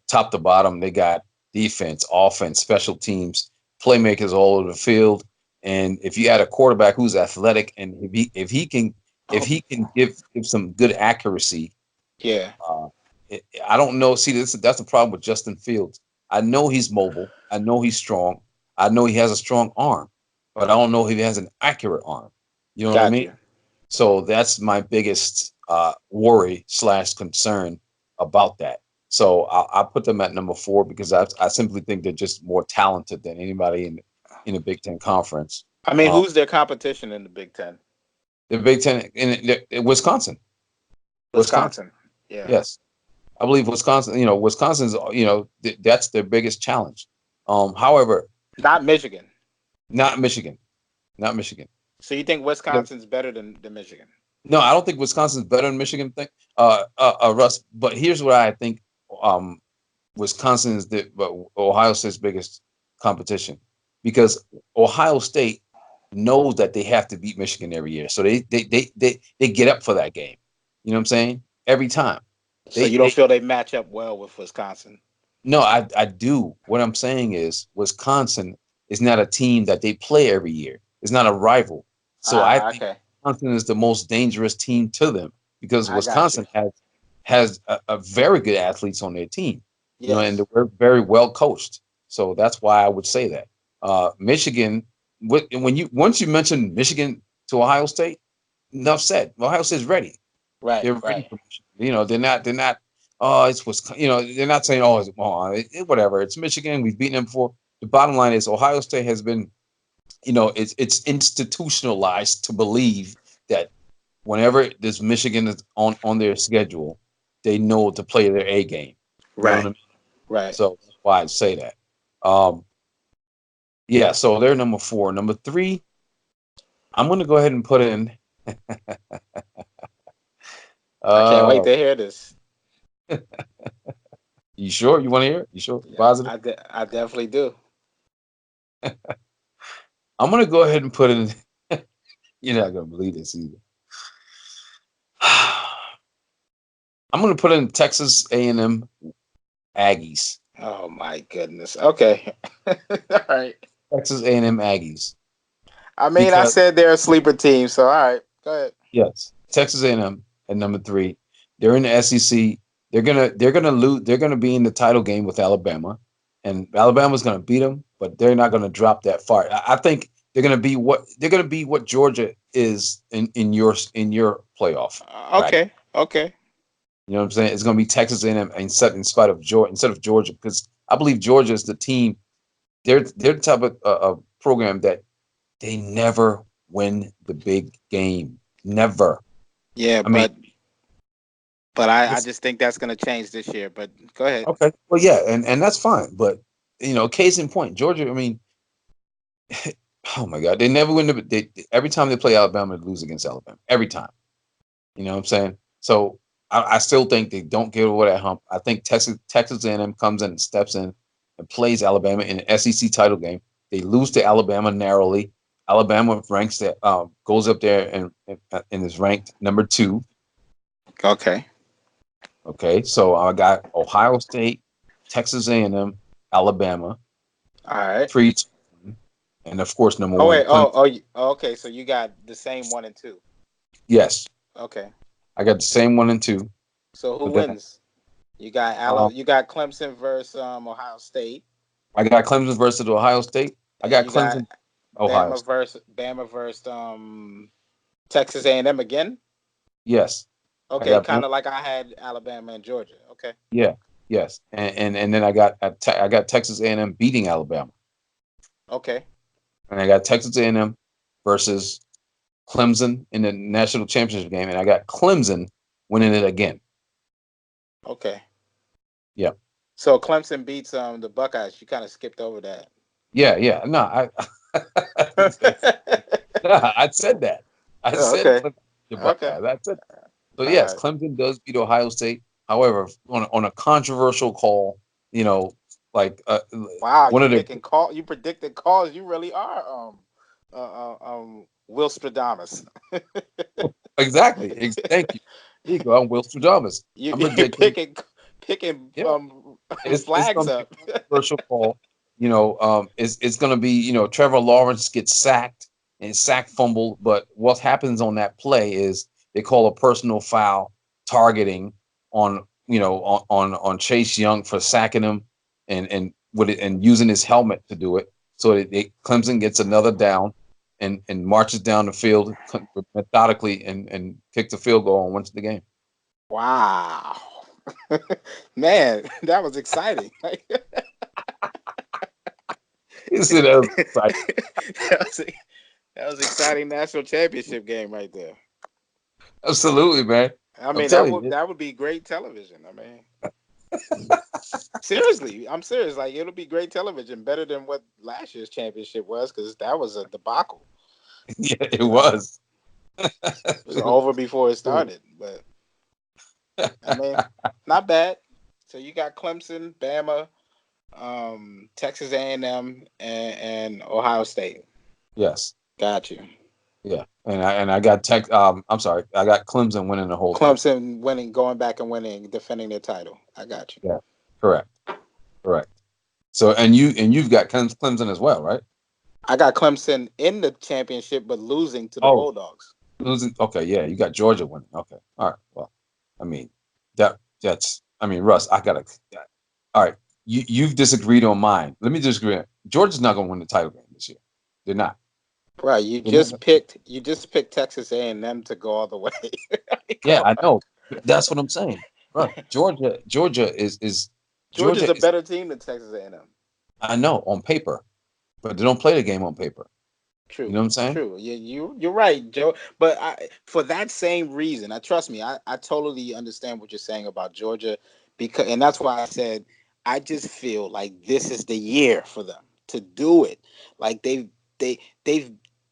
Top to bottom, they got defense, offense, special teams, playmakers all over the field. And if you add a quarterback who's athletic and if Oh, he can give some good accuracy. yeah, Uh, I don't know. See, that's the problem with Justin Fields. I know he's mobile. I know he's strong. I know he has a strong arm, but I don't know if he has an accurate arm. You know what I got mean? you. So that's my biggest worry slash concern about that. So I put them at number four because I simply think they're just more talented than anybody in the Big Ten conference. I mean, Uh, who's their competition in the Big Ten? the Big Ten in Wisconsin, Wisconsin, Wisconsin. Yeah, yes. I believe Wisconsin, Wisconsin's, that's their biggest challenge. However, not Michigan. not Michigan, not Michigan. So you think The- Wisconsin's better than Michigan? No, I don't think Wisconsin's better than Michigan. Russ. But here's what I think. Um, Wisconsin is Ohio State's biggest competition because Ohio State knows that they have to beat Michigan every year, so they get up for that game. You know what I'm saying? Every time So they you don't they feel they match up well with Wisconsin? No, I do. What I'm saying is Wisconsin is not a team that they play every year. It's not a rival. So I Ah, think okay. Wisconsin is the most dangerous team to them because I got you. Wisconsin has a very good athletes on their team, and Yes. they're very well coached. So that's why I would say that. Michigan, when you once you mention Michigan to Ohio State, enough said. Ohio State's ready. Right. They're ready Right. for Michigan. They're not. Oh, it's Wisconsin. They're not saying, whatever. It's Michigan. We've beaten them before. The bottom line is Ohio State has been, it's institutionalized to believe that whenever this Michigan is on their schedule, they know to play their A game. You know what I Right. mean? Right. So that's why I say that. Um, yeah, so they're number 4. Number 3, I'm gonna go ahead and put in. I can't wait Uh, to hear this. you sure you want to hear it? You sure? You Yeah, positive? I definitely do. I'm gonna go ahead and put in. You're not gonna believe this either. I'm gonna put in Texas A&M Aggies. Oh my goodness. Okay. All right. Texas A&M Aggies I mean, I because said they're a sleeper team, so all right. Go ahead. yes, Texas A&M at number 3. They're in the SEC. They're gonna lose. They're gonna be in the title game with Alabama, and Alabama's gonna beat them, but they're not gonna drop that far. I think they're gonna be what Georgia is in your playoff bracket. Okay. Okay. You know what I'm saying? It's gonna be Texas A&M in spite of Georgia instead of Georgia because I believe Georgia is the team. They're the type of program that they never win the big game. Never. Yeah, I mean, but I this, just think that's gonna change this year. But go ahead. okay. Well, yeah, and that's fine. But case in point, Georgia. I mean, oh my God, they never win. Every time they play Alabama, they lose against Alabama. Every time. You know what I'm saying? So I still think they don't get over that hump. I think Texas A&M comes in and steps in and plays Alabama in an SEC title game. They lose to Alabama narrowly. Alabama ranks that goes up there and is ranked number 2. Okay. Okay, so I got Ohio State, Texas A&M, Alabama, All right. 3, and of course number Oh one wait. Oh Clemson. oh. Okay. So you got the same 1 and 2. Yes, Okay. I got the same 1 and 2, So who but then wins? You got um, You got Clemson versus Ohio State, I got Clemson versus Ohio State. I and got you got Clemson, Ohio State. Bama versus Texas A&M again. Yes, I Okay, got kind of like I had Alabama and Georgia. Okay. yeah, yes, and then I got Texas A&M beating Alabama, Okay. and I got Texas A&M versus Clemson in the national championship game, and I got Clemson winning it again. Okay. Yeah, So Clemson beats the Buckeyes. You kind of skipped over that. yeah, yeah. No, no, I said that. I said Okay. Clemson the Okay. Buckeyes. I said so. All Yes, right. Clemson does beat Ohio State. However, on a controversial call, you know, like Wow, one you of the picking call. You predicted calls. You really are Will Stradamus. Thank you. There you go. I'm Will Stradamus. I'm You predicting. picking Yeah, it's flags going to be up. a controversial call. It's going to be Trevor Lawrence gets sacked and sack fumble, but what happens on that play is they call a personal foul targeting on on Chase Young for sacking him and with it and using his helmet to do it. So Clemson gets another down and marches down the field methodically and kicks the field goal and wins the game. Wow. Man, that was exciting. Isn't that exciting? that was that was exciting national championship game right there. Absolutely, man. I I'm mean, telling you. that would be great television. I mean, seriously, I'm serious. Like it'll be great television, better than what last year's championship was, because that was a debacle. Yeah, it You know, was. it was over before it started. But I mean, not bad. So you got Clemson, Bama, Texas A&M, and Ohio State. Yes. Got you. Yeah. And I got Tech. I'm sorry. I got Clemson winning the whole thing. Clemson winning, going back and winning, defending their title. I got you. Yeah. Correct. Correct. So you've got Clemson as well, right? I got Clemson in the championship, but losing to the Oh, Bulldogs. losing. Okay. Yeah. You got Georgia winning. Okay. All right. Well, I mean that's. I mean, Russ. I gotta. All right. You've disagreed on mine. Let me disagree. Georgia's not going to win the title game this year. They're not. Right, They're not. you just picked Texas A&M to go all the way. Come Yeah, I on. know. That's what I'm saying. Right. Georgia is Georgia's Georgia a is better team than Texas A&M. I know on paper, but they don't play the game on paper. You know True, what I'm saying? true. You're right, Joe. But for that same reason, trust me, I totally understand what you're saying about Georgia, because and that's why I said I just feel like this is the year for them to do it. Like they they've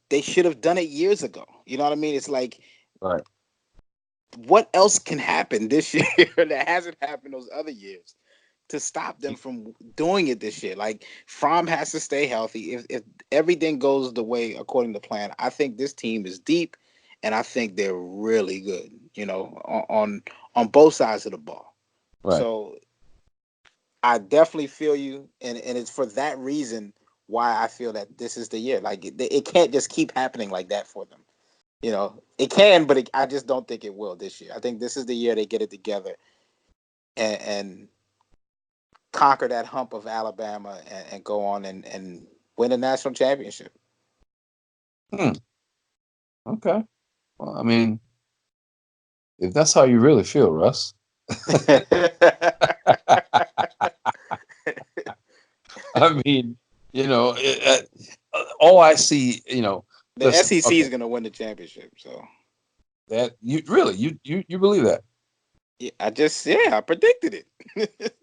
they should have done it years ago. You know what I mean? It's like Right. what else can happen this year that hasn't happened those other years to stop them from doing it this year? Like Fromm has to stay healthy. If everything goes the way according to plan, I think this team is deep, and I think they're really good. You know, on both sides of the ball. Right. So I definitely feel you, and it's for that reason why I feel that this is the year. Like it can't just keep happening like that for them. You know, it can, but I just don't think it will this year. I think this is the year they get it together and conquer that hump of Alabama and go on and win a national championship. Hmm. Okay. Well, I mean, if that's how you really feel, Russ, I mean, you know, all I see, The listen, SEC okay, is going to win the championship. So that you really, you believe that? yeah, I predicted it.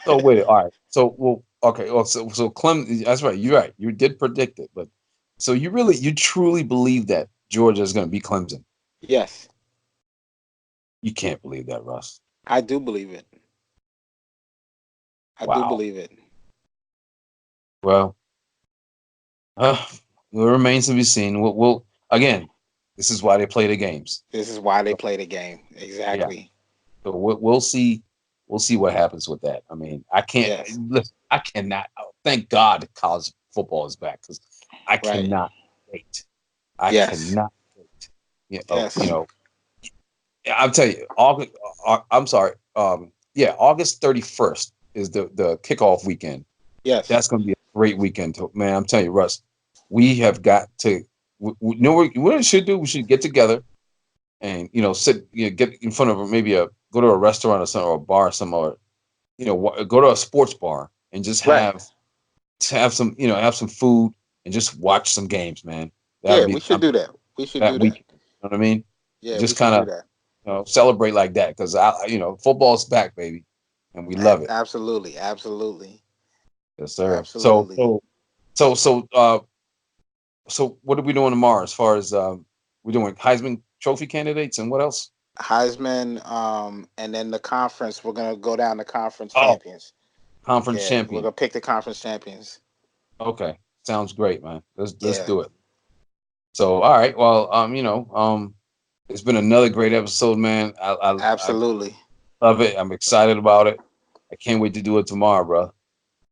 So wait, all right. So well, okay. Well, so Clem, that's right. You're right. You did predict it, but so you truly believe that Georgia is going to beat Clemson? Yes, You can't believe that, Russ. I do believe it. I do Wow. believe it. Well, uh, it remains to be seen. We'll again. This is why they play the games. This is why they So, play the game. yeah. Exactly. So we'll see. We'll see what happens with that. I mean, I can't Yes. listen. I cannot. Thank God, college football is back because I Right. cannot wait. I Yes. cannot wait. Yes. I'll tell you. August. I'm sorry. Yeah, August 31st is the kickoff weekend. Yes. That's going to be a great weekend. Man, I'm telling you, Russ. We have got to. We know what we should do. We should get together and sit, get in front of maybe go to a restaurant or something or a bar or something, or go to a sports bar and just Right. have some have some food and just Yeah. watch some games, man. That'll Yeah. We be should do that. We should that do that. weekend. You know what I mean? Yeah. We Just should kind do of that. celebrate like that because football's back, baby, and we love it. Absolutely. Absolutely. Yes, sir. So Absolutely. so so so uh so what are we doing tomorrow as far as we're doing Heisman Trophy candidates and what else? Heisman, and then the conference. We're gonna go down the conference Oh, champions. conference Yeah, we're champion. gonna pick the conference champions. Okay, sounds great, man. Let's Yeah, do it. So, all right. Well, it's been another great episode, man. I absolutely. love it. I'm excited about it. I can't wait to do it tomorrow, bro.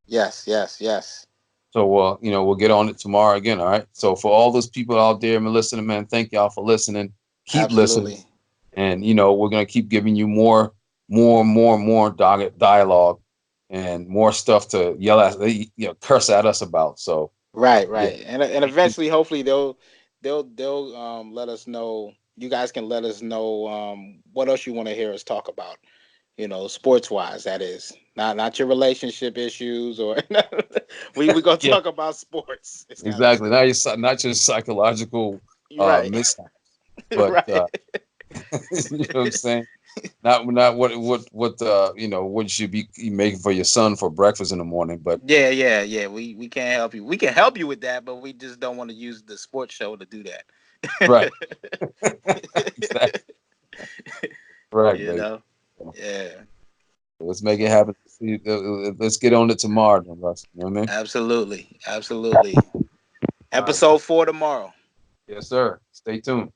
Yes, yes, yes. So, we'll get on it tomorrow again. All right. So, for all those people out there, man, listening, man, thank y'all for listening. Keep listening, Absolutely. and we're gonna keep giving you more dialogue, and more stuff to yell at, curse at us about. So, Right, yeah. right. And eventually, hopefully, they'll let us know. You guys can let us know what else you want to hear us talk about. You know, sports wise, that is not your relationship issues or we gonna Yeah, talk about sports. It's gotta exactly. stay. Not just psychological You're right. mishap, but Right. you know what I'm saying. Not what you should be making for your son for breakfast in the morning, but Yeah, yeah, yeah. We can't help you. We can help you with that, but we just don't want to use the sports show to do right, that. exactly, right, You baby. know? So, Yeah. let's make it happen. Let's get on it tomorrow, then, Russ. You know what I mean? Absolutely. Absolutely. All right, Episode 4 tomorrow. yes, sir. Stay tuned.